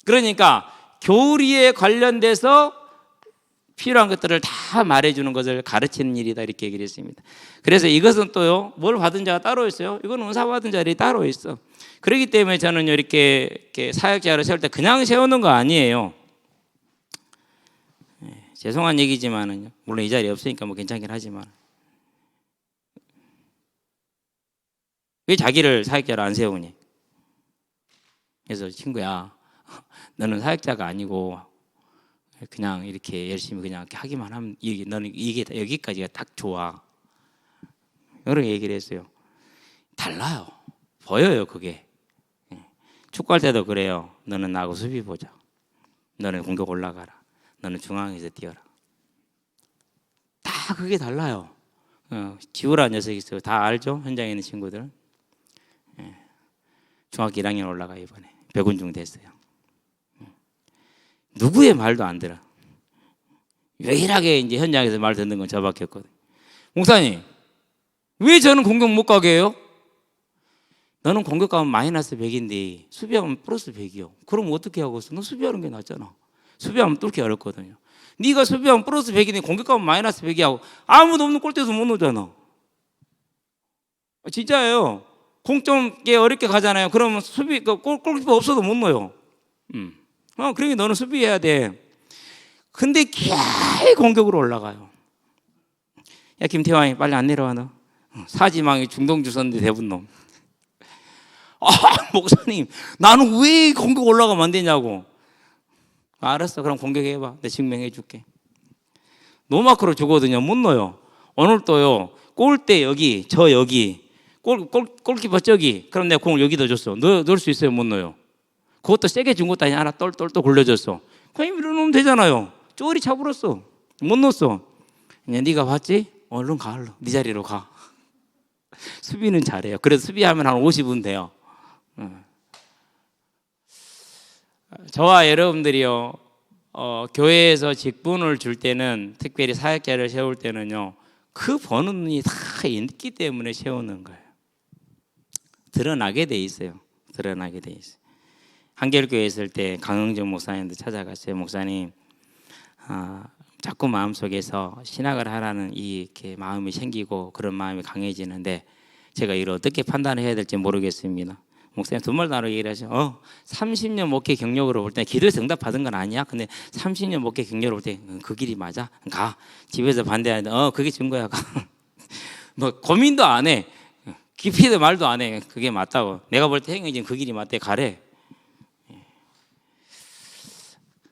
그러니까 교리에 관련돼서 필요한 것들을 다 말해주는 것을 가르치는 일이다 이렇게 얘기를 했습니다. 그래서 이것은 또요 뭘 받은 자가 따로 있어요. 이건 은사 받은 자들이 따로 있어. 그렇기 때문에 저는 이렇게 사역자를 세울 때 그냥 세우는 거 아니에요. 죄송한 얘기지만은요. 물론 이 자리에 없으니까 뭐 괜찮긴 하지만 왜 자기를 사역자로 안 세우니? 그래서 친구야, 너는 사역자가 아니고 그냥 이렇게 열심히 그냥 이렇게 하기만 하면 너는 이게 여기까지가 딱 좋아. 이런 얘기를 했어요. 달라요. 보여요 그게. 축구할 때도 그래요. 너는 나하고 수비 보자. 너는 공격 올라가라. 너는 중앙에서 뛰어라. 다 그게 달라요. 지우라는 녀석이 있어요. 다 알죠? 현장에 있는 친구들. 중학교 1학년 올라가 이번에 백운중 됐어요. 누구의 말도 안 들어. 유일하게 이제 현장에서 말 듣는 건 저밖에 없거든. 목사님, 왜 저는 공격 못 가게 해요? 너는 공격 가면 마이너스 100인데 수비하면 플러스 100이요. 그럼 어떻게 하고 있어? 너 수비하는 게 낫잖아. 수비하면 뚫기 어렵거든요. 네가 수비하면 플러스 100인데 공격 가면 마이너스 100이하고 아무도 없는 골대에서 못 넣잖아. 진짜예요. 공점 어렵게 가잖아요. 그러면 수비 골키퍼 없어도 못 넣어요. 그러니까 너는 수비해야 돼. 근데 계속 공격으로 올라가요. 야 김태환이 빨리 안 내려와 너. 사지망이 중동 주선인데 대분 놈. 목사님 나는 왜 공격 올라가면 안 되냐고. 알았어 그럼 공격해봐. 내가 증명해 줄게. 노마크로 주거든요. 못 넣어요. 오늘 또요 골대 여기 저 여기 골키퍼 저기. 그럼 내가 공을 여기다 줬어. 넣을 수 있어요? 못 넣어요? 그것도 세게 준 것도 아니야. 하나 똘똘똘 굴려줬어. 그냥 밀어놓으면 되잖아요. 쪼리 차버렸어. 못 넣었어. 그냥 네가 봤지? 얼른 가. 네 자리로 가. 수비는 잘해요. 그래서 수비하면 한 50은 돼요. 저와 여러분들이요 교회에서 직분을 줄 때는 특별히 사역자를 세울 때는요 그 버는 눈이 다 있기 때문에 세우는 거예요. 드러나게 돼 있어요. 드러나게 돼 있어요. 한결교회 있을 때 강흥정 목사님도 찾아갔어요. 목사님, 자꾸 마음속에서 신학을 하라는 이렇게 마음이 생기고 그런 마음이 강해지는데 제가 이걸 어떻게 판단해야 될지 모르겠습니다. 목사님 두 말도 안 하고 얘기를 하죠. 30년 목회 경력으로 볼 때 기도에서 응답 받은 건 아니야. 근데 30년 목회 경력으로 볼 때 그 길이 맞아. 가. 집에서 반대하는데 그게 증거야. 가. 뭐 고민도 안 해. 깊이도 말도 안 해. 그게 맞다고. 내가 볼 때 형이 지금 그 길이 맞대. 가래.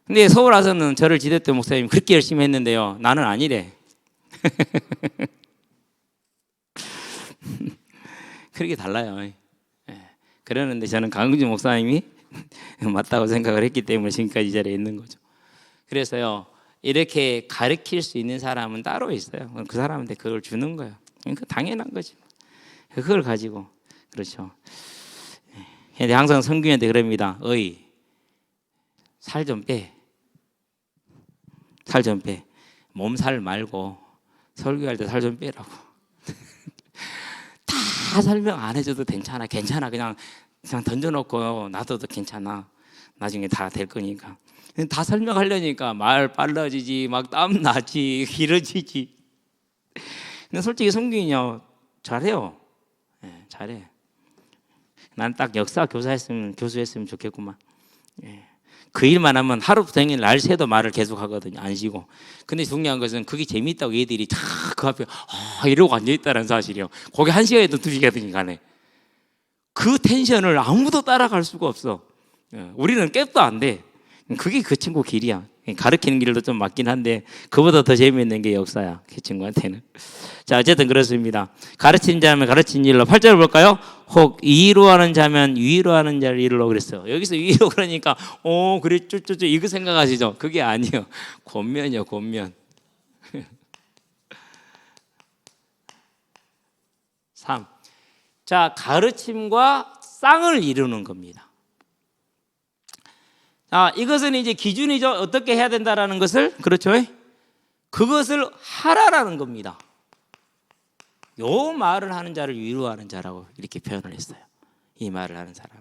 근데 서울 와서는 저를 지도했던 목사님이 그렇게 열심히 했는데요. 나는 아니래. 그렇게 달라요. 그러는데 저는 강흥주 목사님이 맞다고 생각을 했기 때문에 지금까지 이 자리에 있는 거죠. 그래서요 이렇게 가르칠 수 있는 사람은 따로 있어요. 그 사람한테 그걸 주는 거예요. 그러니까 당연한 거지. 그걸 가지고 그렇죠. 근데 항상 성균한테 그럽니다. 살 좀 빼. 살 좀 빼. 몸살 말고 설교할 때 살 좀 빼라고. 다 설명 안 해줘도 괜찮아. 그냥 던져놓고 놔둬도 괜찮아. 나중에 다 될 거니까. 다 설명하려니까 말 빨라지지, 막 땀 나지, 길어지지. 근데 솔직히 성균이요 잘해요. 잘해. 난 딱 역사 교수했으면 좋겠구만. 그 일만 하면 하루 종일 날 새도 말을 계속 하거든요. 안 쉬고. 근데 중요한 것은 그게 재밌다고 얘들이 다 그 앞에 이러고 앉아있다는 사실이요. 거기 1시간에도 2시간이든 간에 그 텐션을 아무도 따라갈 수가 없어. 우리는 깹도 안 돼. 그게 그 친구 길이야. 가르치는 길도 좀 맞긴 한데 그보다 더 재미있는 게 역사야. 그 친구한테는. 자 어쨌든 그렇습니다. 가르치는 자면 가르치는 일로 8절 볼까요? 혹 위로하는 자면 위로하는 자를 이루러 그랬어요. 여기서 위로 그러니까 그래 쭈쭈쭈 이거 생각하시죠? 그게 아니에요. 권면이요 권면. 3. 자 가르침과 쌍을 이루는 겁니다. 이것은 이제 기준이죠. 어떻게 해야 된다라는 것을 그렇죠. 그것을 하라라는 겁니다. 요 말을 하는 자를 위로하는 자라고 이렇게 표현을 했어요. 이 말을 하는 사람.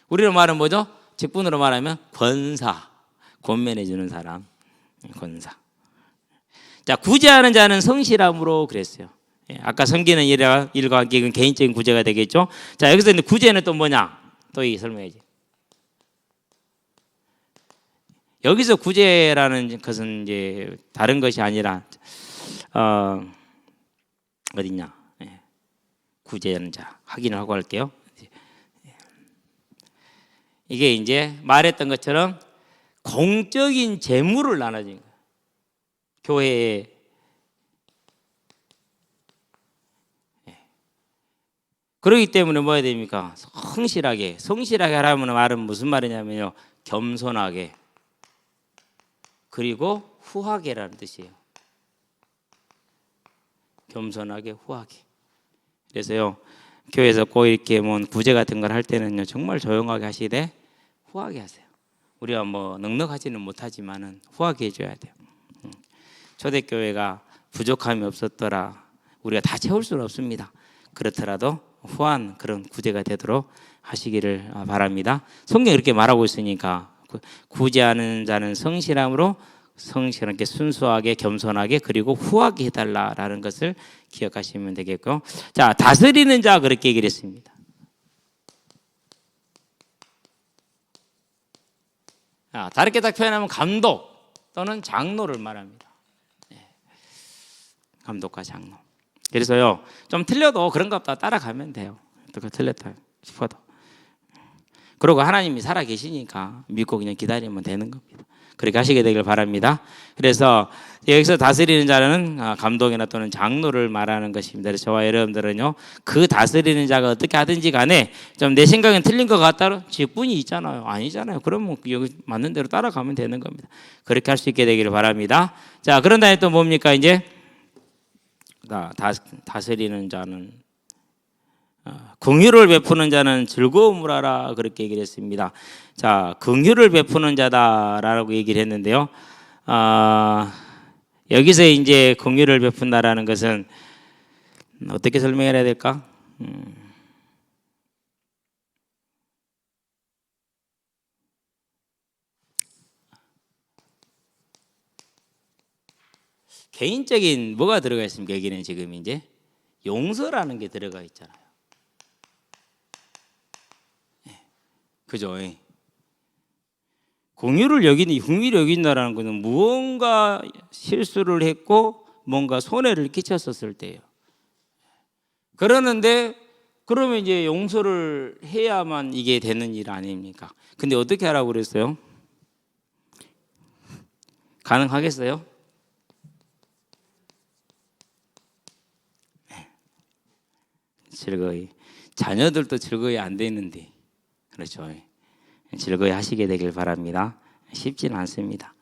우리로 말하면 뭐죠? 직분으로 말하면 권사, 권면해 주는 사람. 권사. 자, 구제하는 자는 성실함으로 그랬어요. 아까 섬기는 일과 함께 이건 개인적인 구제가 되겠죠. 자, 여기서 이제 구제는 또 뭐냐? 또 이 설명해야지. 여기서 구제라는 것은 이제 다른 것이 아니라 어딨냐? 구제하는 자 확인을 하고 할게요. 이게 이제 말했던 것처럼 공적인 재물을 나눠진 거예요. 교회에. 그렇기 때문에 뭐 해야 됩니까? 성실하게 하라는 말은 무슨 말이냐면요, 겸손하게 그리고 후하게라는 뜻이에요. 겸손하게 후하게. 그래서요, 교회에서 꼭 이렇게 뭐 구제 같은 걸 할 때는요, 정말 조용하게 하시되 후하게 하세요. 우리가 뭐 넉넉하지는 못하지만은 후하게 해줘야 돼요. 초대교회가 부족함이 없었더라, 우리가 다 채울 수는 없습니다. 그렇더라도 후한 그런 구제가 되도록 하시기를 바랍니다. 성경이 이렇게 말하고 있으니까 구제하는 자는 성실함으로 성실하게 순수하게 겸손하게 그리고 후하게 해달라라는 것을 기억하시면 되겠고요. 자, 다스리는 자 그렇게 얘기를 했습니다. 다르게 딱 표현하면 감독 또는 장로를 말합니다. 감독과 장로. 그래서요, 좀 틀려도 그런가 보다 따라가면 돼요. 어떻게 틀렸다 싶어도. 그리고 하나님이 살아 계시니까 믿고 그냥 기다리면 되는 겁니다. 그렇게 하시게 되길 바랍니다. 그래서 여기서 다스리는 자는 감독이나 또는 장로를 말하는 것입니다. 그래서 저와 여러분들은요, 그 다스리는 자가 어떻게 하든지 간에 좀 내 생각엔 틀린 것 같다로 직분이 있잖아요. 아니잖아요. 그러면 여기 맞는 대로 따라가면 되는 겁니다. 그렇게 할 수 있게 되기를 바랍니다. 자, 그런 다음에 또 뭡니까? 이제 다스리는 자는 긍휼을 베푸는 자는 즐거움을 하라 그렇게 얘기를 했습니다. 자, 긍휼을 베푸는 자다라고 얘기를 했는데요. 여기서 이제 긍휼을 베푼다라는 것은 어떻게 설명해야 될까? 개인적인 뭐가 들어가 있습니까? 여기는 지금 이제 용서라는 게 들어가 있잖아요. 그죠? 긍휼을 여긴다라는 것은 무언가 실수를 했고 뭔가 손해를 끼쳤었을 때예요. 그러는데 그러면 이제 용서를 해야만 이게 되는 일 아닙니까? 근데 어떻게 하라고 그랬어요? 가능하겠어요? 즐거이. 자녀들도 즐거이 안 되는데, 그렇죠? 즐거이 하시게 되길 바랍니다. 쉽지는 않습니다.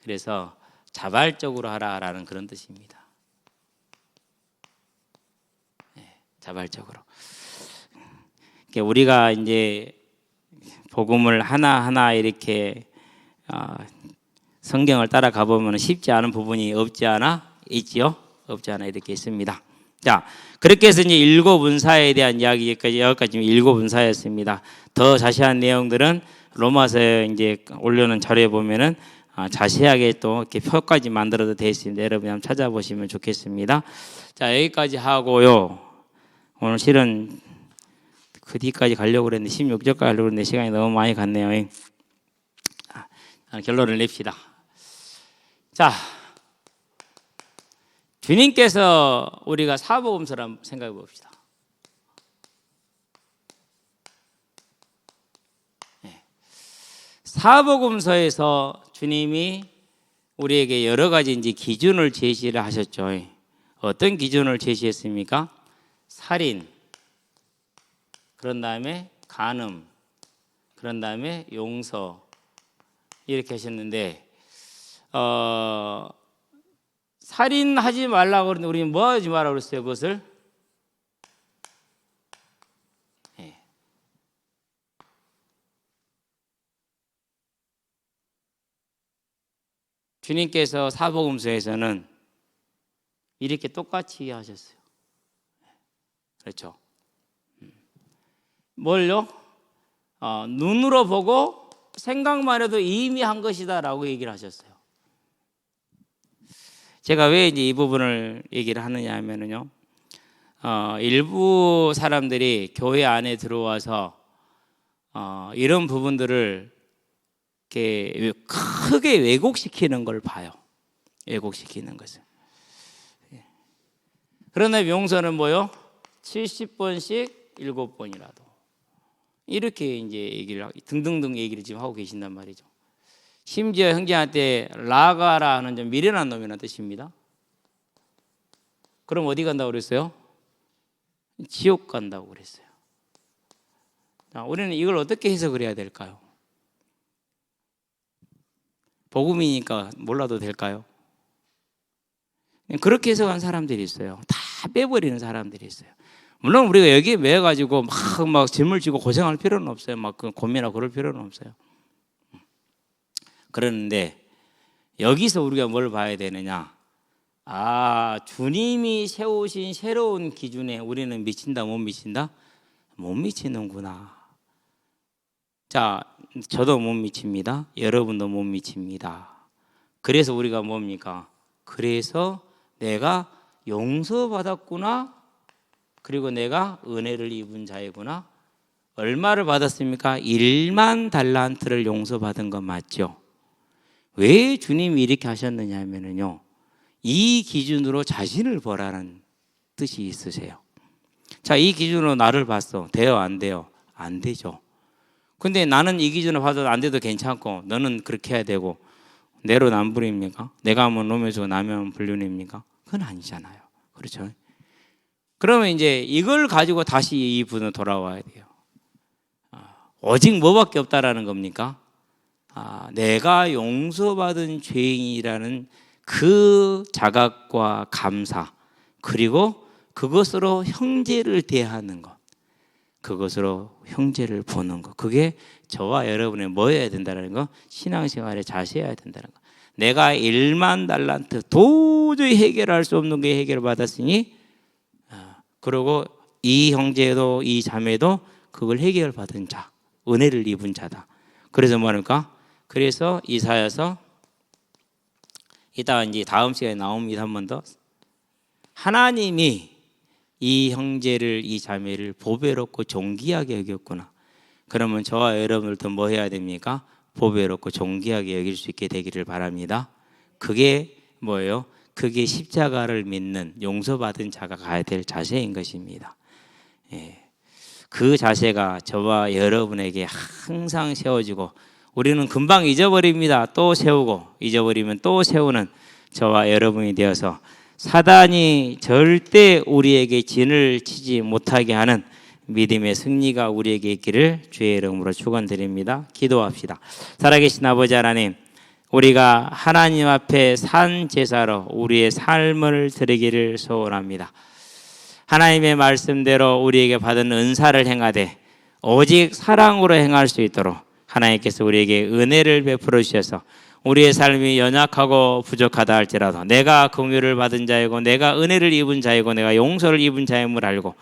그래서 자발적으로 하라라는 그런 뜻입니다. 자발적으로. 우리가 이제 복음을 하나하나 이렇게 성경을 따라가 보면 쉽지 않은 부분이 없지 않아 있지요? 없지 않아 이렇게 있습니다. 자, 그렇게 해서 이제 일곱 은사에 대한 이야기까지 여기까지 일곱 은사였습니다. 더 자세한 내용들은 로마서에 이제 올려놓은 자료에 보면은 자세하게 또 이렇게 표까지 만들어도 되어 있습니다. 여러분 한번 찾아보시면 좋겠습니다. 자, 여기까지 하고요. 오늘 실은 그 뒤까지 가려고 그랬는데 16절까지 가려고 그랬는데 시간이 너무 많이 갔네요. 결론을 냅시다. 자, 주님께서 우리가 사복음서를 한번 생각해 봅시다. 사복음서에서 주님이 우리에게 여러 가지 이제 기준을 제시를 하셨죠. 어떤 기준을 제시했습니까? 살인, 그런 다음에 간음, 그런 다음에 용서 이렇게 하셨는데 살인하지 말라고 그러는데 우리는 뭐 하지 말라고 그랬어요? 그것을 주님께서 사복음서에서는 이렇게 똑같이 하셨어요. 그렇죠? 뭘요? 눈으로 보고 생각만 해도 이미 한 것이다라고 얘기를 하셨어요. 제가 왜 이제 이 부분을 얘기를 하느냐 하면은요, 일부 사람들이 교회 안에 들어와서 이런 부분들을 이렇게 크게 왜곡시키는 걸 봐요. 왜곡시키는 것을. 그러나 용서는 뭐요? 70번씩 7번이라도 이렇게 이제 얘기를 등등등 얘기를 지금 하고 계신단 말이죠. 심지어 형제한테 라가라는 좀 미련한 놈이라는 뜻입니다. 그럼 어디 간다고 그랬어요? 지옥 간다고 그랬어요. 자, 우리는 이걸 어떻게 해석을 해야 될까요? 복음이니까 몰라도 될까요? 그렇게 해석한 사람들이 있어요. 다 빼버리는 사람들이 있어요. 물론 우리가 여기에 매여가지고 막 짐을 지고 고생할 필요는 없어요. 막 고민하고 그럴 필요는 없어요. 그러는데 여기서 우리가 뭘 봐야 되느냐? 주님이 세우신 새로운 기준에 우리는 미친다, 못 미친다? 못 미치는구나. 자, 저도 못 미칩니다. 여러분도 못 미칩니다. 그래서 우리가 뭡니까? 그래서 내가 용서받았구나. 그리고 내가 은혜를 입은 자이구나. 얼마를 받았습니까? 1만 달란트를 용서받은 건 맞죠? 왜 주님이 이렇게 하셨느냐 하면요, 이 기준으로 자신을 보라는 뜻이 있으세요. 자, 이 기준으로 나를 봤어. 돼요, 안 돼요? 안 되죠. 근데 나는 이 기준을 봐도 안 돼도 괜찮고 너는 그렇게 해야 되고, 내로남불입니까? 내가 하면 놈에서 나면 불륜입니까? 그건 아니잖아요. 그렇죠? 그러면 이제 이걸 가지고 다시 이 분은 돌아와야 돼요. 오직 뭐밖에 없다라는 겁니까? 내가 용서받은 죄인이라는 그 자각과 감사, 그리고 그것으로 형제를 대하는 것, 그것으로 형제를 보는 것, 그게 저와 여러분의 뭐여야 된다는 거, 신앙생활에 자세해야 된다는 거. 내가 1만 달란트 도저히 해결할 수 없는 게 해결받았으니, 그리고 이 형제도 이 자매도 그걸 해결받은 자, 은혜를 입은 자다. 그래서 뭐합니까? 그래서 이사야서 이따 이제 다음 시간에 나옵니다. 한 번 더. 하나님이 이 형제를, 이 자매를 보배롭고 존귀하게 여겼구나. 그러면 저와 여러분들도 뭐 해야 됩니까? 보배롭고 존귀하게 여길 수 있게 되기를 바랍니다. 그게 뭐예요? 그게 십자가를 믿는 용서받은 자가 가야 될 자세인 것입니다. 그 자세가 저와 여러분에게 항상 세워지고, 우리는 금방 잊어버립니다. 또 세우고, 잊어버리면 또 세우는 저와 여러분이 되어서 사단이 절대 우리에게 진을 치지 못하게 하는 믿음의 승리가 우리에게 있기를 주의 이름으로 축원드립니다. 기도합시다. 살아계신 아버지 하나님, 우리가 하나님 앞에 산 제사로 우리의 삶을 드리기를 소원합니다. 하나님의 말씀대로 우리에게 받은 은사를 행하되 오직 사랑으로 행할 수 있도록 하나님께서 우리에게 은혜를 베풀어 주셔서 우리의 삶이 연약하고 부족하다 할지라도 내가 긍휼을 받은 자이고 내가 은혜를 입은 자이고 내가 용서를 입은 자임을 알고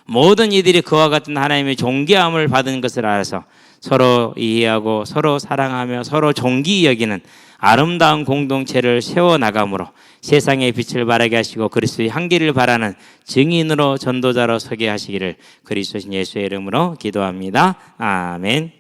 모든 이들이 그와 같은 하나님의 존귀함을 받은 것을 알아서 서로 이해하고 서로 사랑하며 서로 존귀히 여기는 아름다운 공동체를 세워나감으로 세상의 빛을 발하게 하시고 그리스도의 향기를 발하는 증인으로 전도자로 서게 하시기를 그리스도 예수의 이름으로 기도합니다. 아멘.